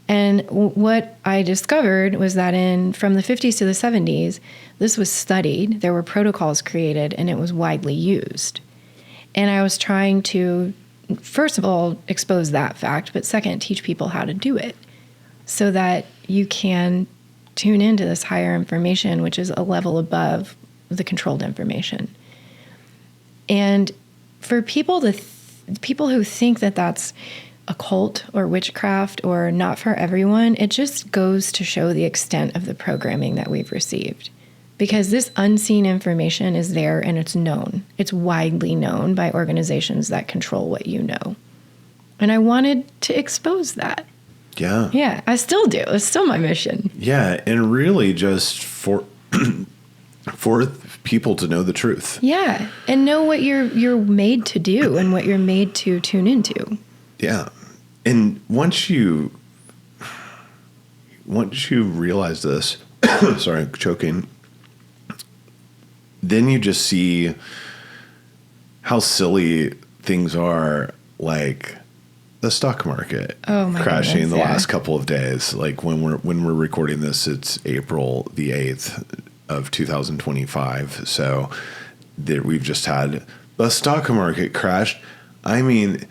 And what I discovered was that from the 50s to the 70s, this was studied. There were protocols created, and it was widely used. And I was trying to, first of all, expose that fact, but second, teach people how to do it so that you can tune into this higher information, which is a level above the controlled information. And for people people who think that that's occult or witchcraft or not for everyone, it just goes to show the extent of the programming that we've received. Because this unseen information is there and it's known. It's widely known by organizations that control what you know. And I wanted to expose that. Yeah. Yeah, I still do. It's still my mission. Yeah, and really just for people to know the truth. Yeah, and know what you're made to do and what you're made to tune into. Yeah. And once you realize this, sorry, I'm choking, then you just see how silly things are, like the stock market crashing the last couple of days. Like when we're recording this, it's April the 8th of 2025. So we've just had the stock market crash. I mean,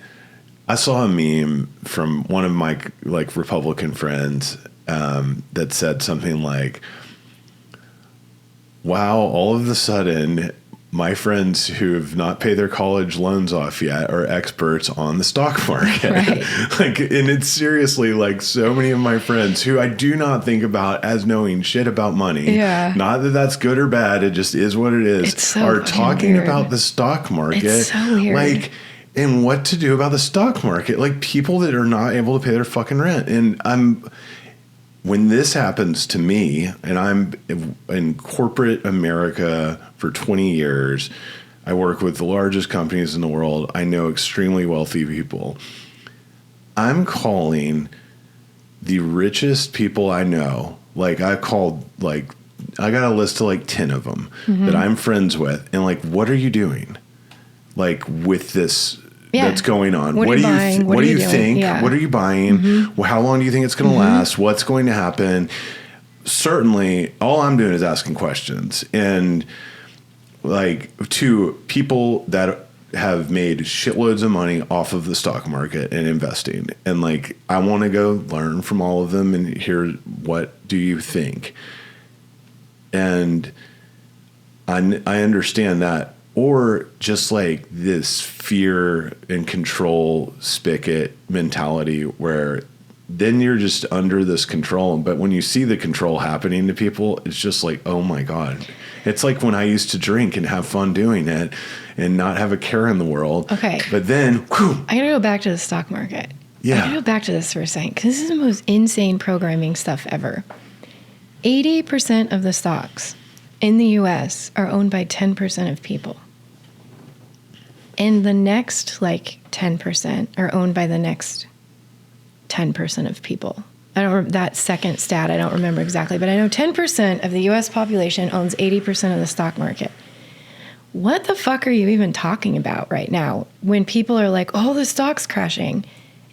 I saw a meme from one of my like Republican friends that said something like, wow, all of a sudden my friends who have not paid their college loans off yet are experts on the stock market. Right. Like, and it's seriously like so many of my friends who I do not think about as knowing shit about money. Yeah. Not that that's good or bad. It just is what it is. It's so are talking weird. about the stock market. It's so weird. Like, and what to do about the stock market. Like people that are not able to pay their fucking rent. And when this happens to me, and I'm in corporate America for 20 years, I work with the largest companies in the world. I know extremely wealthy people. I'm calling the richest people I know. Like I got a list of like 10 of them that I'm friends with. And like, what are you doing? Like with this that's going on. What do you buying? What do you think? Yeah. What are you buying? Well, how long do you think it's going to last? What's going to happen? Certainly, all I'm doing is asking questions. And like to people that have made shitloads of money off of the stock market and investing. And like, I want to go learn from all of them and hear, what do you think? And I understand that or just like this fear and control spigot mentality where then you're just under this control. But when you see the control happening to people, it's just like, oh my God. It's like when I used to drink and have fun doing it and not have a care in the world. Okay. But then, whew, I got to go back to the stock market. Yeah. I got to go back to this for a second because this is the most insane programming stuff ever. 80% of the stocks in the U.S. are owned by 10% of people. And the next, 10% are owned by the next 10% of people. That second stat, I don't remember exactly, but I know 10% of the U.S. population owns 80% of the stock market. What the fuck are you even talking about right now when people are like, oh, the stock's crashing?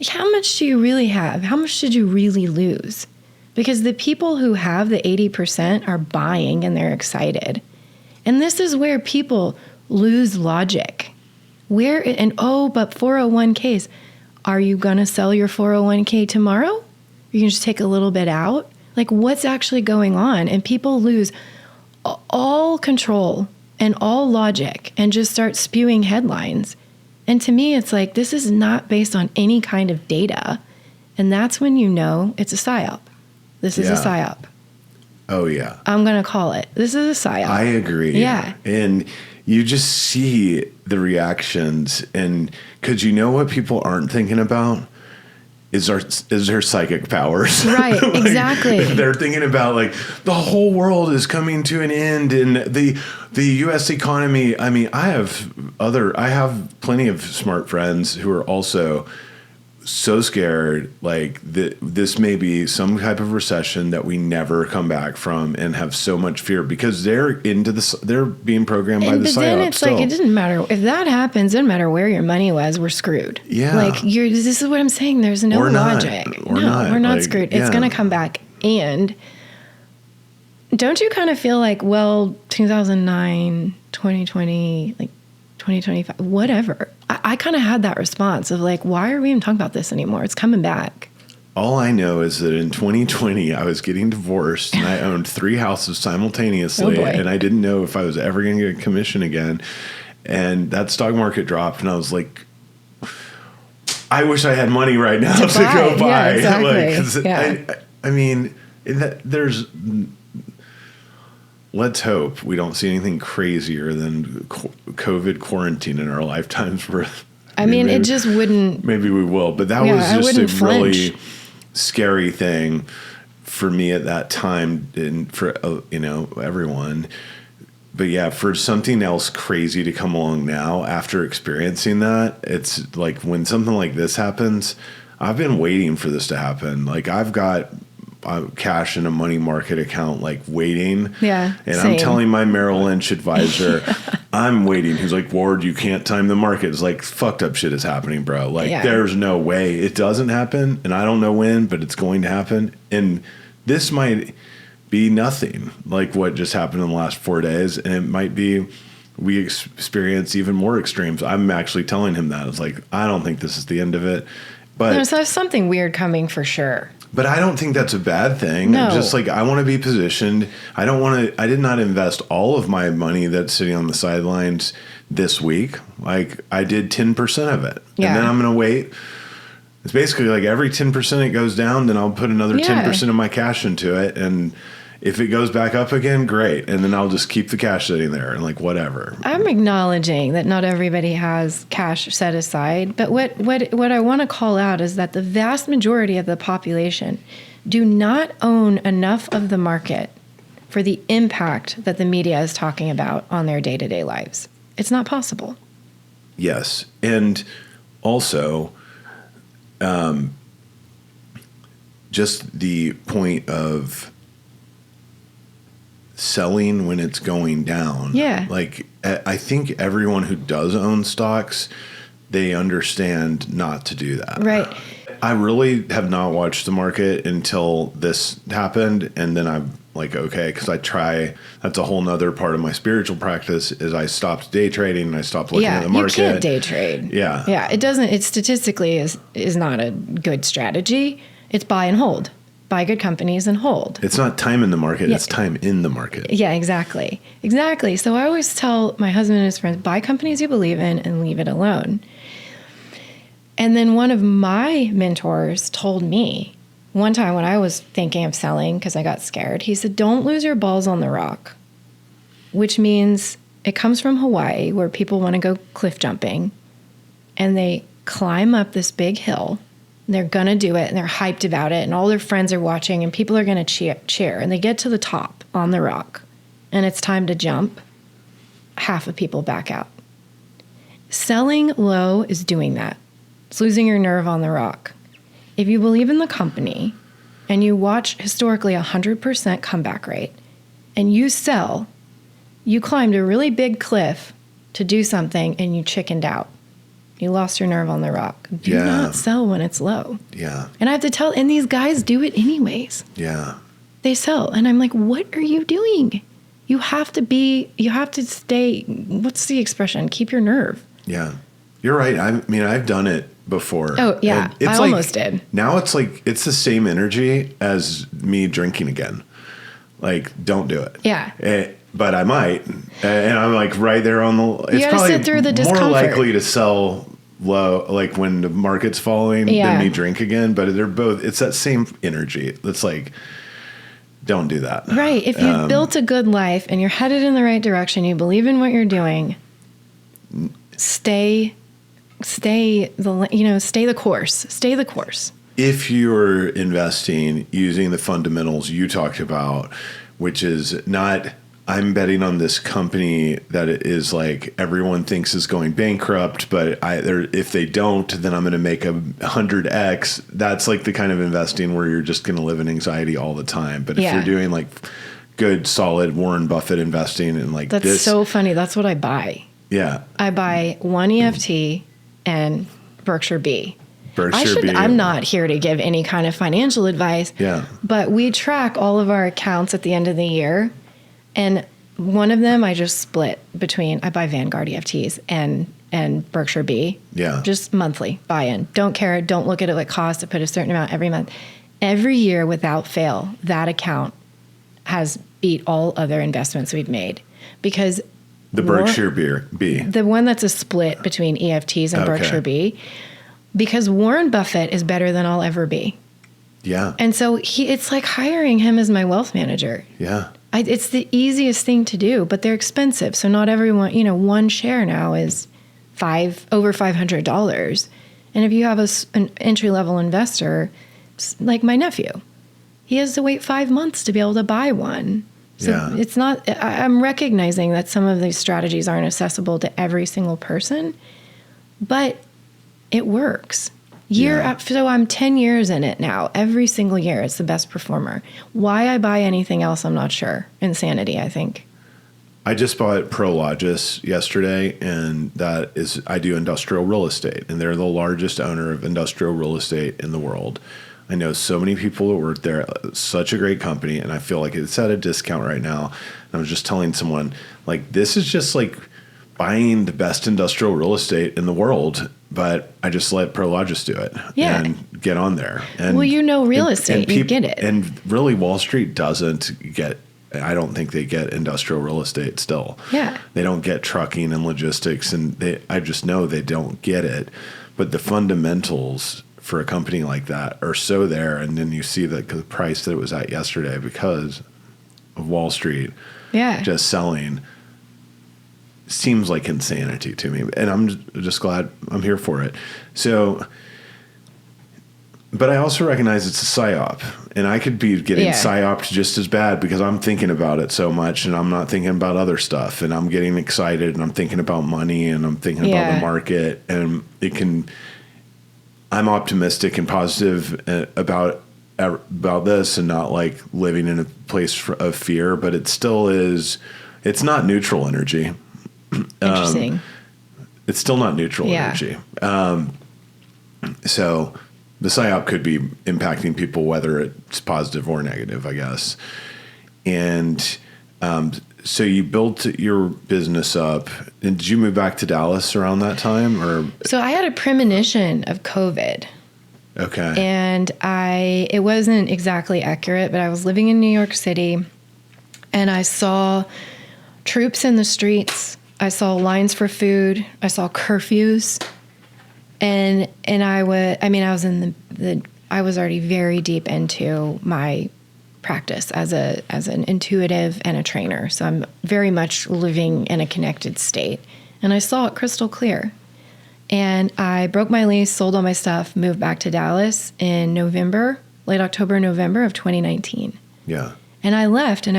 How much do you really have? How much did you really lose? Because the people who have the 80% are buying and they're excited. And this is where people lose logic. But 401ks, are you going to sell your 401k tomorrow? You can just take a little bit out? What's actually going on? And people lose all control and all logic and just start spewing headlines. And to me, it's like, this is not based on any kind of data. And that's when you know it's a psyop. This is a psyop. Oh, yeah. I'm going to call it. This is a psyop. I agree. Yeah. And you just see the reactions. And because you know what people aren't thinking about? Is their psychic powers. Right, exactly. They're thinking about the whole world is coming to an end and the US economy. I mean, I have plenty of smart friends who are also so scared that this may be some type of recession that we never come back from and have so much fear because they're they're being programmed by the psyop. But then it's it doesn't matter if that happens. It doesn't matter where your money was. We're screwed. Yeah. This is what I'm saying. There's no logic. We're not screwed. It's going to come back. And don't you kind of feel 2009, 2020, 2025, whatever. I kind of had that response of why are we even talking about this anymore? It's coming back. All I know is that in 2020, I was getting divorced and I owned 3 houses simultaneously. Oh boy. And I didn't know if I was ever going to get a commission again. And that stock market dropped and I was like, I wish I had money right now to go buy. Yeah, exactly. There's... Let's hope we don't see anything crazier than COVID quarantine in our lifetimes. It just wouldn't. Maybe we will, but that was just a really scary thing for me at that time and for everyone. But yeah, for something else crazy to come along now after experiencing that, it's like when something like this happens, I've been waiting for this to happen. I've got cash in a money market account, waiting. Yeah. And same. I'm telling my Merrill Lynch advisor, I'm waiting. He's like, Ward, you can't time the market. It's fucked up shit is happening, bro. There's no way it doesn't happen. And I don't know when, but it's going to happen. And this might be nothing like what just happened in the last 4 days. And it might be, we experience even more extremes. I'm actually telling him that. It's I don't think this is the end of it. But there's something weird coming for sure. But I don't think that's a bad thing. No. Just I want to be positioned. I did not invest all of my money that's sitting on the sidelines this week. I did 10% of it. Yeah. And then I'm going to wait. It's basically every 10% it goes down, then I'll put another 10% of my cash into it. And if it goes back up again, great. And then I'll just keep the cash sitting there and whatever. I'm acknowledging that not everybody has cash set aside. But what I want to call out is that the vast majority of the population do not own enough of the market for the impact that the media is talking about on their day-to-day lives. It's not possible. Yes. And also, just the point of selling when it's going down. Yeah. I think everyone who does own stocks, they understand not to do that. Right. I really have not watched the market until this happened. And then I'm okay, because that's a whole nother part of my spiritual practice is I stopped day trading and I stopped looking at the market. You can't day trade. Yeah. Yeah. It statistically is not a good strategy. It's buy and hold. buy good companies and hold. It's not time in the market. It's time in the market. Yeah, exactly. Exactly. So I always tell my husband and his friends, buy companies you believe in and leave it alone. And then one of my mentors told me one time when I was thinking of selling because I got scared, he said, don't lose your balls on the rock, which means it comes from Hawaii where people want to go cliff jumping and they climb up this big hill. And they're going to do it and they're hyped about it and all their friends are watching and people are going to cheer. And they get to the top on the rock and it's time to jump. Half of people back out. Selling low is doing that. It's losing your nerve on the rock. If you believe in the company and you watch historically 100% comeback rate and you sell, you climbed a really big cliff to do something and you chickened out. You lost your nerve on the rock. Do not sell when it's low. Yeah. And I have to tell, and these guys do it anyways. Yeah. They sell. And I'm like, what are you doing? You have to stay, what's the expression? Keep your nerve. Yeah. You're right. I mean, I've done it before. Oh, yeah. I almost did. Now it's like, it's the same energy as me drinking again. Like, don't do it. Yeah. But I might. And I'm like right there on the, it's gotta probably sit through the more discomfort. likely to sell low, like when the market's falling than me drink again. But they're both, it's that same energy. It's like, don't do that. Right. If you've built a good life and you're headed in the right direction, you believe in what you're doing, stay the course. Stay the course. If you're investing using the fundamentals you talked about, which is not, I'm betting on this company that it is like everyone thinks is going bankrupt, but if they don't, then I'm going to make 100x. That's like the kind of investing where you're just going to live in anxiety all the time. But if you're doing like good, solid Warren Buffett investing and like that's so funny. That's what I buy. Yeah. I buy one EFT and Berkshire B. I'm not here to give any kind of financial advice. Yeah. But we track all of our accounts at the end of the year. And one of them I just split between, I buy Vanguard EFTs and Berkshire B. Yeah. Just monthly buy-in. Don't care. Don't look at it like cost to put a certain amount every month. Every year without fail, that account has beat all other investments we've made because the Berkshire B. The one that's a split between EFTs and Berkshire B. Because Warren Buffett is better than I'll ever be. Yeah. And so it's like hiring him as my wealth manager. Yeah. It's the easiest thing to do, but they're expensive. So not everyone, one share now is over $500. And if you have an entry-level investor, like my nephew, he has to wait 5 months to be able to buy one. So it's not, I'm recognizing that some of these strategies aren't accessible to every single person, but it works. So I'm 10 years in it now. Every single year, it's the best performer. Why I buy anything else, I'm not sure. Insanity, I think. I just bought Prologis yesterday, and I do industrial real estate, and they're the largest owner of industrial real estate in the world. I know so many people that work there. Such a great company, and I feel like it's at a discount right now. And I was just telling someone, like, this is just like buying the best industrial real estate in the world, but I just let Prologis do it and get on there. And, real estate, you get it. And really, Wall Street doesn't get, I don't think they get industrial real estate still. Yeah. They don't get trucking and logistics, and I just know they don't get it. But the fundamentals for a company like that are so there, and then you see the price that it was at yesterday because of Wall Street just selling. Seems like insanity to me, and I'm just glad I'm here for it. So, but I also recognize it's a psyop, and I could be getting psyoped just as bad because I'm thinking about it so much, and I'm not thinking about other stuff, and I'm getting excited, and I'm thinking about money, and I'm thinking about the market, and I'm optimistic and positive about this, and not like living in a place of fear, but it still is. It's not neutral energy. Interesting. It's still not neutral energy. So the psyop could be impacting people, whether it's positive or negative, I guess. And so you built your business up. And did you move back to Dallas around that time? So I had a premonition of COVID Okay. And it wasn't exactly accurate, but I was living in New York City and I saw troops in the streets. I saw lines for food. I saw curfews. And I was already very deep into my practice as an intuitive and a trainer. So I'm very much living in a connected state. And I saw it crystal clear. And I broke my lease, sold all my stuff, moved back to Dallas in late October, November of 2019. Yeah. And I left and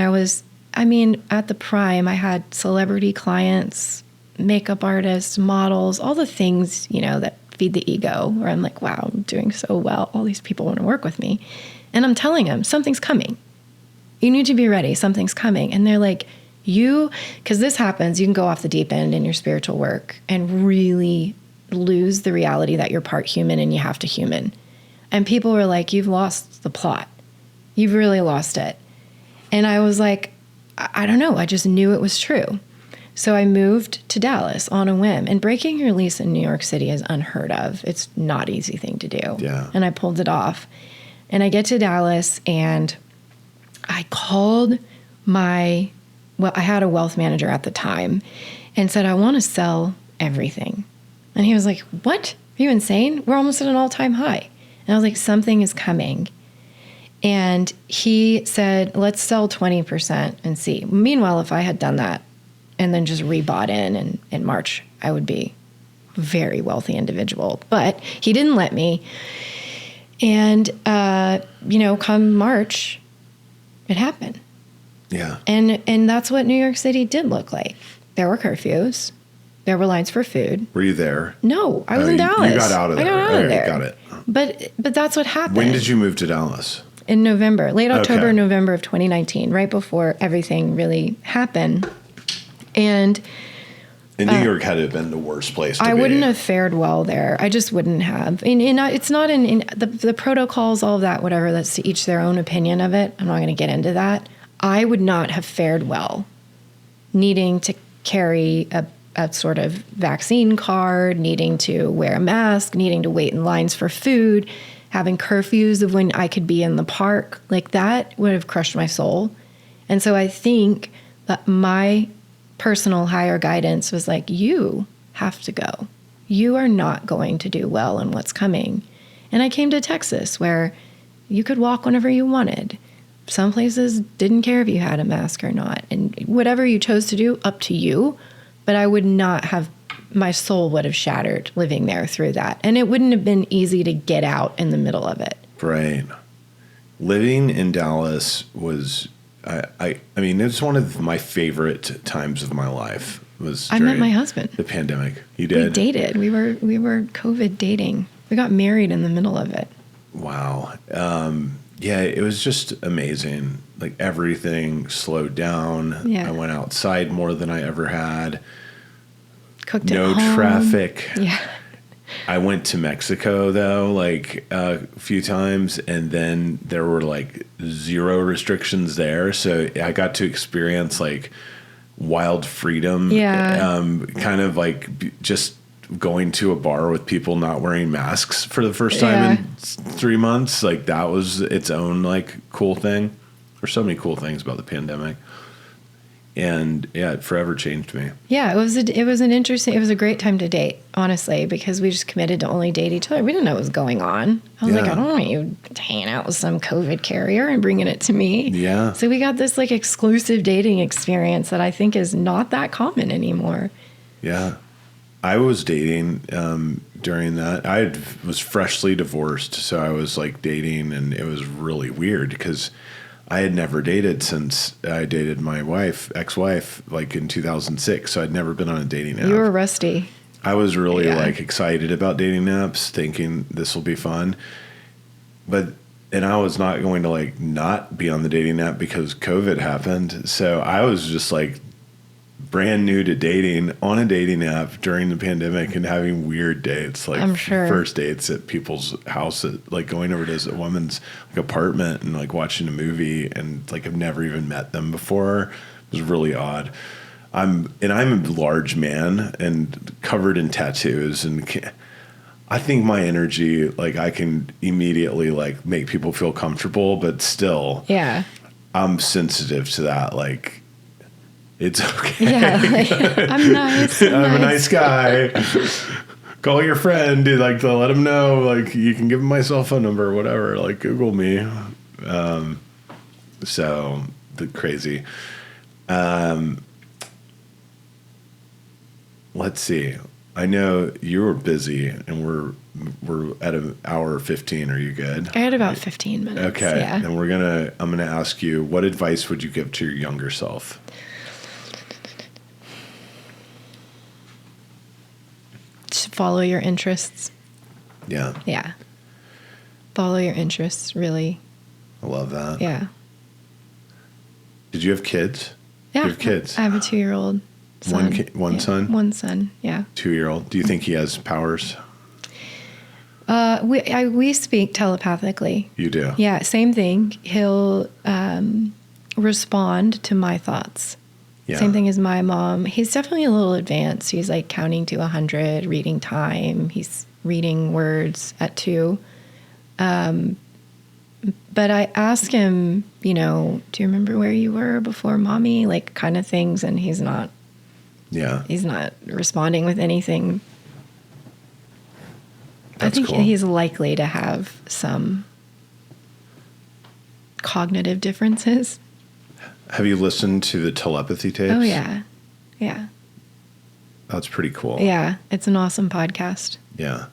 at the prime, I had celebrity clients, makeup artists, models, all the things, that feed the ego, where I'm like, wow, I'm doing so well. All these people want to work with me. And I'm telling them, something's coming. You need to be ready. Something's coming. And they're like, because this happens, you can go off the deep end in your spiritual work and really lose the reality that you're part human and you have to human. And people were like, you've lost the plot. You've really lost it. And I was like, I don't know. I just knew it was true. So I moved to Dallas on a whim. And breaking your lease in New York City is unheard of. It's not an easy thing to do. Yeah. And I pulled it off. And I get to Dallas and I called I had a wealth manager at the time and said, I want to sell everything. And he was like, what? Are you insane? We're almost at an all-time high. And I was like, something is coming. And he said, let's sell 20% and see. Meanwhile, if I had done that and then just rebought in March, I would be a very wealthy individual. But he didn't let me. And, come March, it happened. Yeah. And that's what New York City did look like. There were curfews. There were lines for food. Were you there? No, I was in Dallas. You got out of there. I got out of there. Got it. But that's what happened. When did you move to Dallas? In November, late October, Okay. November of 2019, right before everything really happened. And New York had to have been the worst place to be. I wouldn't have fared well there. I just wouldn't have. It's not in the protocols, all of that, whatever. That's to each their own opinion of it. I'm not going to get into that. I would not have fared well needing to carry a sort of vaccine card, needing to wear a mask, needing to wait in lines for food, having curfews of when I could be in the park. Like that would have crushed my soul. And so I think that my personal higher guidance was like, you have to go. You are not going to do well in what's coming. And I came to Texas where you could walk whenever you wanted. Some places didn't care if you had a mask or not. And whatever you chose to do, up to you. But I would not have, my soul would have shattered living there through that. And it wouldn't have been easy to get out in the middle of it. Right. Living in Dallas was, I mean, it's one of my favorite times of my life. I met my husband. The pandemic. You did? We dated. We were COVID dating. We got married in the middle of it. Wow. Yeah, it was just amazing. Like everything slowed down. Yeah. I went outside more than I ever had. Cooked no at home. traffic. Yeah. I went to Mexico though, like a few times, and then there were like zero restrictions there. So I got to experience like wild freedom. Yeah. Kind of like just going to a bar with people not wearing masks for the first time in 3 months. Like that was its own like cool thing. There's so many cool things about the pandemic. And yeah, it forever changed me. Yeah, it was a great time to date, honestly, because we just committed to only date each other. We didn't know what was going on. I was like, I don't want you hanging out with some COVID carrier and bringing it to me. Yeah. So we got this like exclusive dating experience that I think is not that common anymore. Yeah. I was dating during that. I was freshly divorced, so I was like dating, and it was really weird because I had never dated since I dated my ex-wife, like in 2006. So I'd never been on a dating app. You were rusty. I was really like excited about dating apps, thinking this will be fun. And I was not going to like not be on the dating app because COVID happened. So I was just like brand new to dating on a dating app during the pandemic and having weird dates, like I'm sure. first dates at people's houses, like going over to a woman's like apartment and like watching a movie, and like I've never even met them before. It was really odd. I'm a large man and covered in tattoos, and I think my energy, like I can immediately like make people feel comfortable, but still, Yeah. I'm sensitive to that. Like, it's okay. Yeah. Like, I'm nice. I'm a nice guy. Call your friend, dude, like to let him know, like you can give him my cell phone number or whatever. Like Google me. So the crazy. Let's see. I know you were busy, and we're at an hour 15. Are you good? I had about 15 minutes. Okay. Yeah. And I'm gonna ask you, what advice would you give to your younger self? Just follow your interests. Yeah. Yeah. Follow your interests, really. I love that. Yeah. Did you have kids? Yeah. You have kids? I have a 2-year-old son. One son? One son, yeah. 2-year-old. Do you think he has powers? We speak telepathically. You do? Yeah, same thing. He'll respond to my thoughts. Yeah. Same thing as my mom. He's definitely a little advanced. He's like counting to 100, reading time. He's reading words at 2. But I ask him, do you remember where you were before mommy? Like kind of things. And he's not responding with anything. That's I think cool. he's likely to have some cognitive differences. Have you listened to the telepathy tapes? Oh, yeah. Yeah. That's pretty cool. Yeah. It's an awesome podcast. Yeah.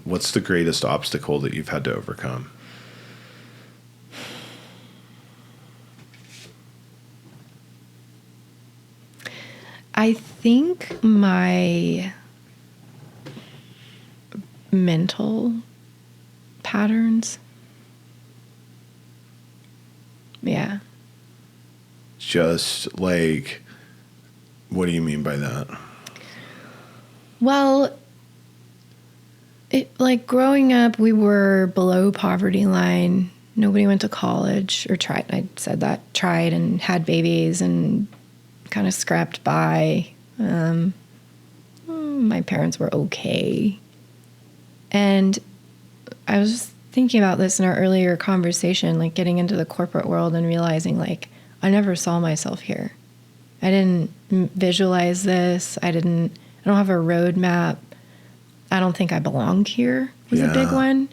What's the greatest obstacle that you've had to overcome? I think my mental patterns. Yeah. Just like, what do you mean by that? Well, like growing up, we were below poverty line. Nobody went to college or tried. I said that tried and had babies and kind of scrapped by. My parents were okay. And I was just thinking about this in our earlier conversation, like getting into the corporate world and realizing like I never saw myself here. I didn't visualize this. I don't have a roadmap. I don't think I belong here was a big one.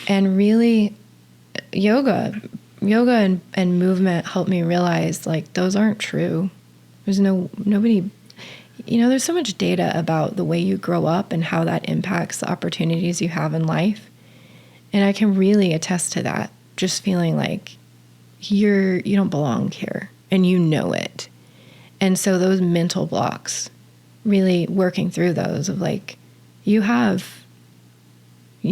And really yoga and movement helped me realize like those aren't true. There's nobody, there's so much data about the way you grow up and how that impacts the opportunities you have in life. And I can really attest to that. Just feeling like you don't belong here and you know it. And so those mental blocks, really working through those of like, you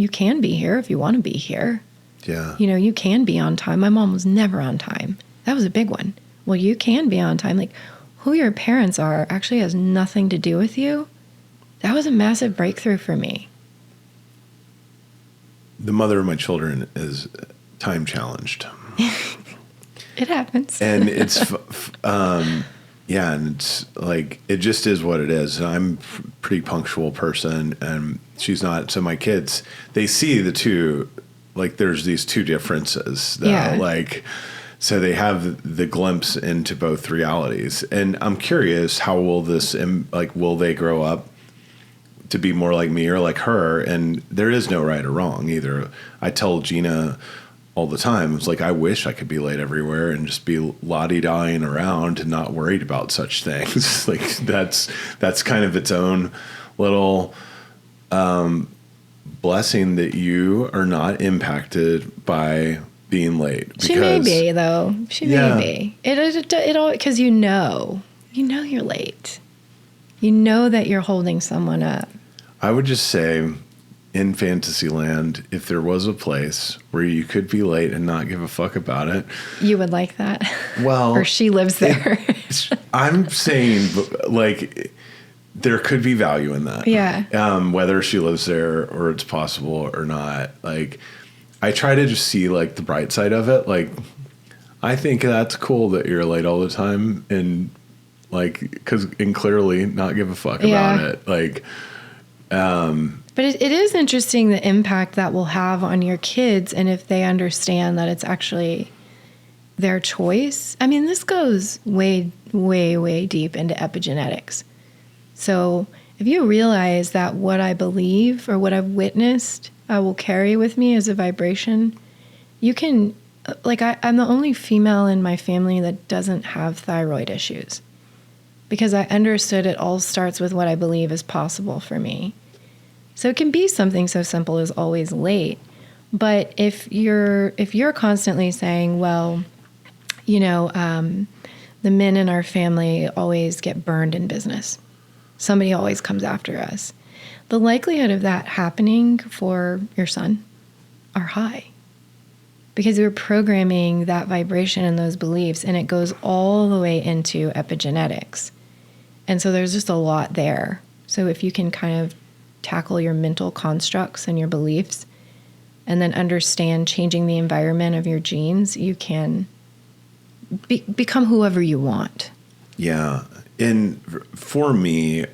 can be here if you want to be here. Yeah. You can be on time. My mom was never on time. That was a big one. Well, you can be on time. Like who your parents are actually has nothing to do with you. That was a massive breakthrough for me. The mother of my children is time challenged. It happens. And it's, and it's like, it just is what it is. And I'm a pretty punctual person and she's not. So my kids, they see the two, like there's these two differences that like, so they have the glimpse into both realities. And I'm curious, how will will they grow up to be more like me or like her? And there is no right or wrong either. I tell Gina all the time, it's like, I wish I could be late everywhere and just be la-di-daing around and not worried about such things. Like that's kind of its own little blessing that you are not impacted by being late. Because, she may be though. She may be. It all, because you're late. You know that you're holding someone up. I would just say, in Fantasyland, if there was a place where you could be late and not give a fuck about it. You would like that? Well. Or she lives there. I'm saying, like, there could be value in that. Yeah. Whether she lives there or it's possible or not. Like, I try to just see, like, the bright side of it. Like, I think that's cool that you're late all the time and, like, and clearly not give a fuck about it. Like, But it is interesting the impact that will have on your kids, and if they understand that it's actually their choice. I mean, this goes way, way, way deep into epigenetics. So if you realize that what I believe or what I've witnessed, I will carry with me as a vibration, you can, like, I'm the only female in my family that doesn't have thyroid issues, because I understood it all starts with what I believe is possible for me. So it can be something so simple as always late. But if you're constantly saying, well, you know, the men in our family always get burned in business, somebody always comes after us, the likelihood of that happening for your son are high, because we're programming that vibration and those beliefs, and it goes all the way into epigenetics. And so there's just a lot there. So if you can kind of tackle your mental constructs and your beliefs, and then understand changing the environment of your genes, you can become whoever you want. Yeah. And for me,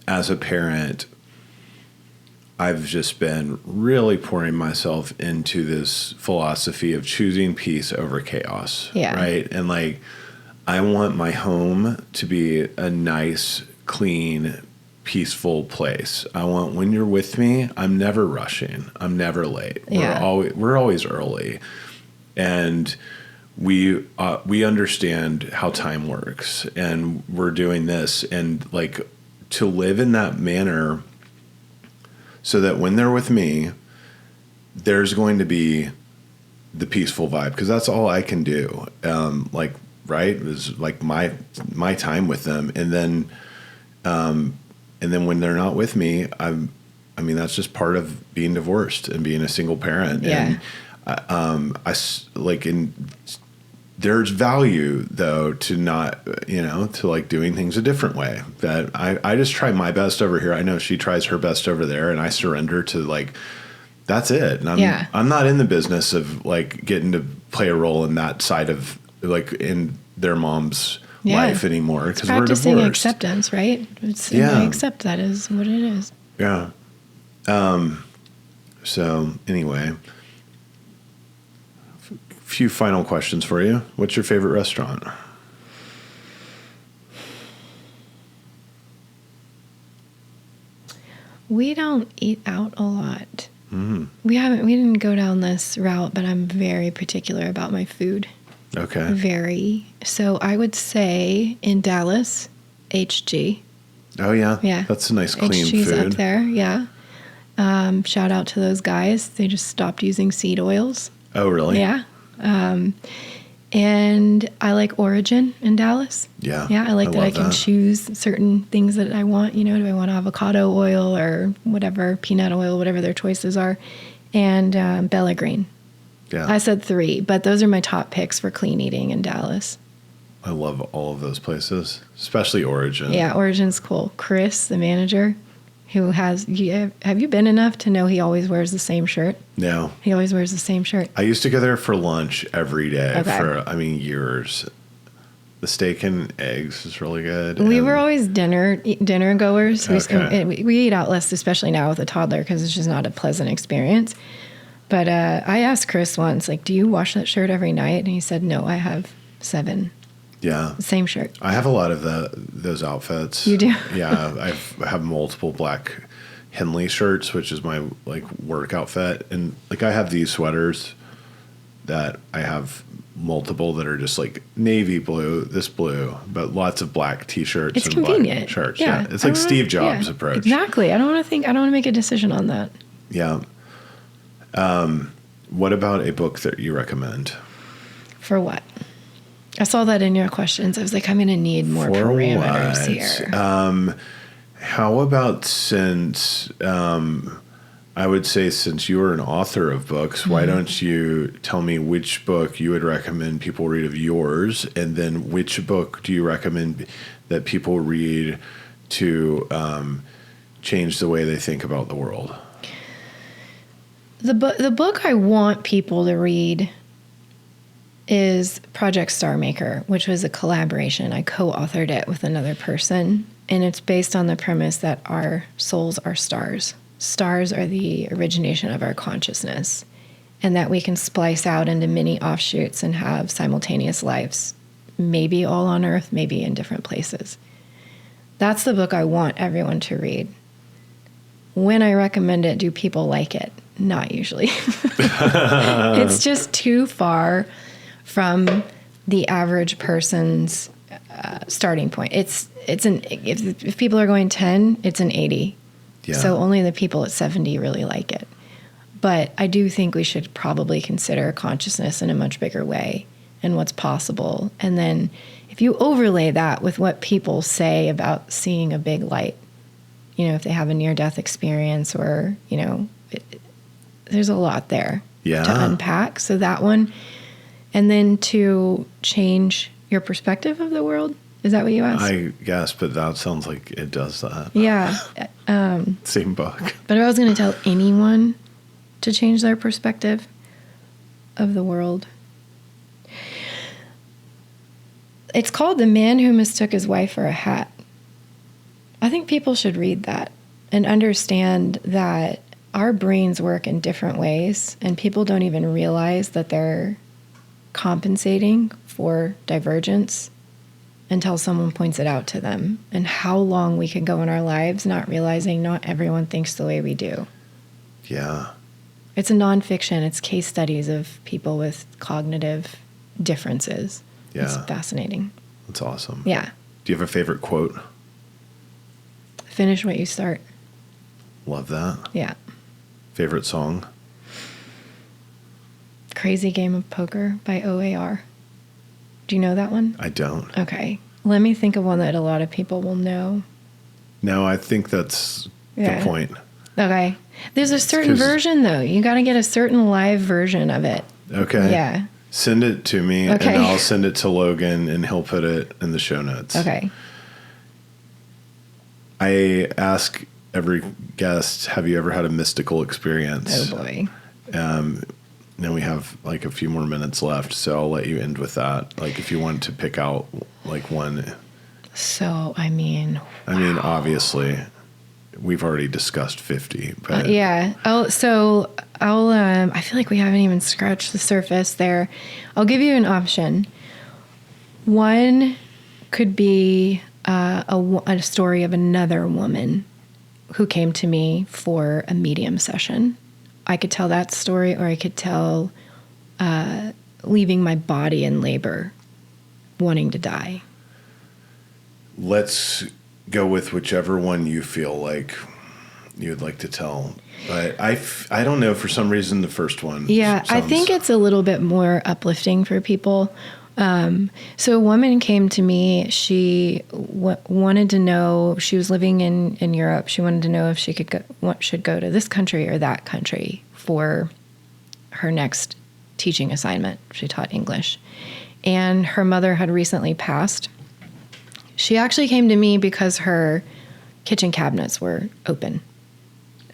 as a parent, I've just been really pouring myself into this philosophy of choosing peace over chaos. Yeah. Right. And like, I want my home to be a nice, clean, peaceful place. I want, when you're with me, I'm never rushing. I'm never late. Yeah. We're always early. And we understand how time works, and we're doing this, and like, to live in that manner so that when they're with me, there's going to be the peaceful vibe, because that's all I can do. Like, right, is like my time with them. And then when they're not with me, I mean, that's just part of being divorced and being a single parent. Yeah. And there's value though to not, to like doing things a different way. That I just try my best over here. I know she tries her best over there, and I surrender to like, that's it. And I'm not in the business of like getting to play a role in that side of like in their mom's life anymore, because we're divorced. Practicing acceptance, right? I accept that is what it is. Yeah. So anyway, a few final questions for you. What's your favorite restaurant? We don't eat out a lot. We didn't go down this route, but I'm very particular about my food. Okay. Very. So I would say in Dallas, HG. Oh, yeah? Yeah. That's a nice, clean HG's food. up there, yeah. Shout out to those guys. They just stopped using seed oils. Oh, really? Yeah. And I like Origin in Dallas. Yeah. Yeah, I like that I can choose certain things that I want. You know, do I want avocado oil or whatever, peanut oil, whatever their choices are. And Bella Green. Yeah. I said 3, but those are my top picks for clean eating in Dallas. I love all of those places, especially Origin. Yeah, Origin's cool. Chris, the manager, who have you been enough to know he always wears the same shirt? No. He always wears the same shirt. I used to go there for lunch every day Okay. for, years. The steak and eggs is really good. We were always dinner goers. Okay. We eat out less, especially now with a toddler, because it's just not a pleasant experience. But I asked Chris once, like, do you wash that shirt every night? And he said, no, I have 7. Yeah. Same shirt. I have a lot of those outfits. You do? Yeah. I have multiple black Henley shirts, which is my like work outfit. And like, I have these sweaters that I have multiple that are just like navy blue, this blue, but lots of black t-shirts It's and convenient. black shirts. Yeah. It's like Steve Jobs' approach. Exactly. I don't want to make a decision on that. Yeah. What about a book that you recommend? For what? I saw that in your questions. I was like, I'm going to need more parameters here. How about since you're an author of books, why don't you tell me which book you would recommend people read of yours, and then which book do you recommend that people read to change the way they think about the world? The book I want people to read is Project Star Maker, which was a collaboration. I co-authored it with another person, And it's based on the premise that our souls are stars. Stars are the origination of our consciousness, and that we can splice out into many offshoots and have simultaneous lives, maybe all on Earth, maybe in different places. That's the book I want everyone to read. When I recommend it, do people like it? Not usually. It's just too far from the average person's starting point. If people are going 10, it's an 80. Yeah. So only the people at 70 really like it. But I do think we should probably consider consciousness in a much bigger way and what's possible. And then if you overlay that with what people say about seeing a big light, if they have a near-death experience or, there's a lot there to unpack. So that one. And then to change your perspective of the world. Is that what you asked? I guess, but that sounds like it does that. Yeah. Same book. But if I was going to tell anyone to change their perspective of the world, it's called The Man Who Mistook His Wife for a Hat. I think people should read that and understand that our brains work in different ways, and people don't even realize that they're compensating for divergence until someone points it out to them, and how long we can go in our lives not realizing not everyone thinks the way we do. Yeah. It's a nonfiction. It's case studies of people with cognitive differences. Yeah. It's fascinating. That's awesome. Yeah. Do you have a favorite quote? Finish what you start. Love that. Yeah. Favorite song? Crazy Game of Poker by OAR. Do you know that one? I don't. Okay. Let me think of one that a lot of people will know. No, I think that's the point. Okay. There's a certain version, though. You got to get a certain live version of it. Okay. Yeah. Send it to me, okay. And I'll send it to Logan, and he'll put it in the show notes. Okay. I ask every guest, have you ever had a mystical experience? Oh, boy. Now we have like a few more minutes left, so I'll let you end with that. Like if you want to pick out like one. So, I mean, obviously we've already discussed 50, but yeah. I feel like we haven't even scratched the surface there. I'll give you an option. One could be a story of another woman who came to me for a medium session. I could tell that story, or I could tell leaving my body in labor, wanting to die. Let's go with whichever one you feel like you would like to tell. But I don't know, for some reason the first one. Yeah, I think it's a little bit more uplifting for people. So a woman came to me. She wanted to know, she was living in Europe. She wanted to know if she should go to this country or that country for her next teaching assignment. She taught English. And her mother had recently passed. She actually came to me because her kitchen cabinets were open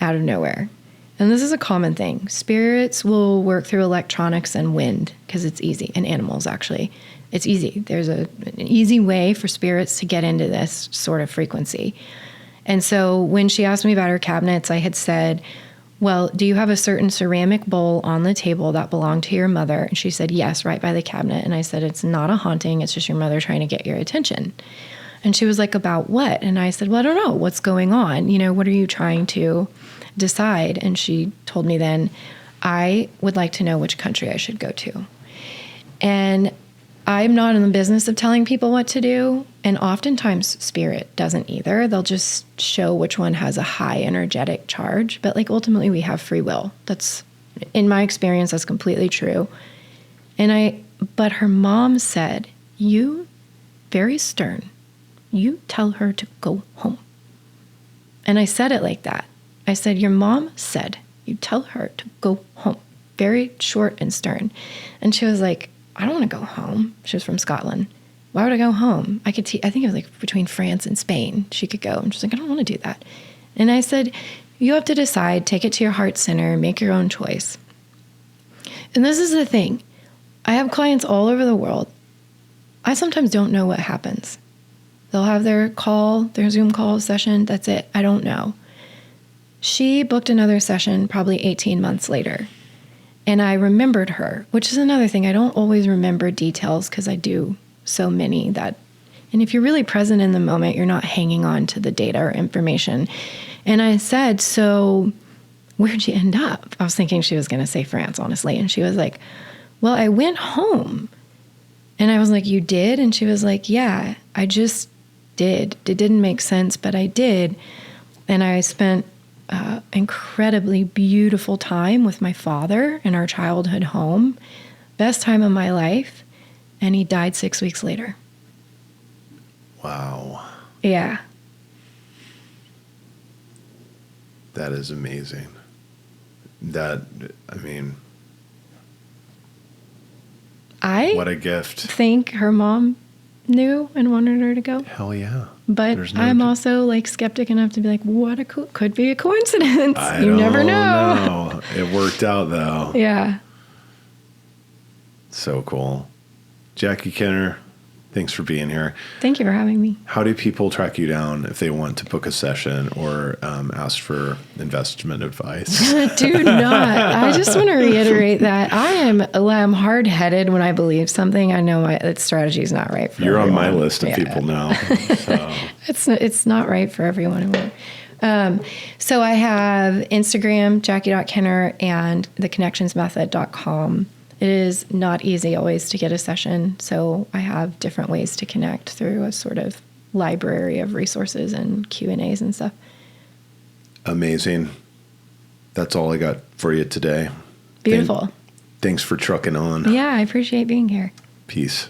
out of nowhere. And this is a common thing. Spirits will work through electronics and wind because it's easy, and animals, actually. It's easy. There's an easy way for spirits to get into this sort of frequency. And so when she asked me about her cabinets, I had said, well, do you have a certain ceramic bowl on the table that belonged to your mother? And she said, yes, right by the cabinet. And I said, it's not a haunting. It's just your mother trying to get your attention. And she was like, about what? And I said, well, I don't know. What's going on? What are you trying to decide? And she told me then, I would like to know which country I should go to. And I'm not in the business of telling people what to do. And oftentimes spirit doesn't either. They'll just show which one has a high energetic charge. But ultimately we have free will. That's, in my experience, that's completely true. But her mom said, you, very stern, you tell her to go home. And I said it like that. I said, your mom said, you tell her to go home. Very short and stern. And she was like, I don't want to go home. She was from Scotland. Why would I go home? I think it was between France and Spain. She could go. And she's like, I don't want to do that. And I said, you have to decide, take it to your heart center, make your own choice. And this is the thing. I have clients all over the world. I sometimes don't know what happens. They'll have their Zoom call session. That's it. I don't know. She booked another session probably 18 months later. And I remembered her, which is another thing. I don't always remember details because I do so many that, and if you're really present in the moment, you're not hanging on to the data or information. And I said, so where'd you end up? I was thinking she was going to say France, honestly. And she was like, well, I went home. And I was like, you did? And she was like, yeah, I just did. It didn't make sense, but I did. And I spent incredibly beautiful time with my father in our childhood home. Best time of my life. And he died 6 weeks later. Wow. Yeah. That is amazing. What a gift. Think her mom knew and wanted her to go. Hell yeah. But I'm also like skeptic enough to be like, could be a coincidence. You never know. It worked out though. Yeah. So cool. Jackie Kenner, thanks for being here. Thank you for having me. How do people track you down if they want to book a session or ask for investment advice? Do not. I just want to reiterate that I'm hard-headed when I believe something. I know that strategy is not right for You're everyone. on my list of people now. So. It's not right for everyone. So I have Instagram, Jackie.Kenner, and theconnectionsmethod.com. It is not easy always to get a session, so I have different ways to connect through a sort of library of resources and Q&As and stuff. Amazing. That's all I got for you today. Beautiful. Thanks for trucking on. Yeah, I appreciate being here. Peace.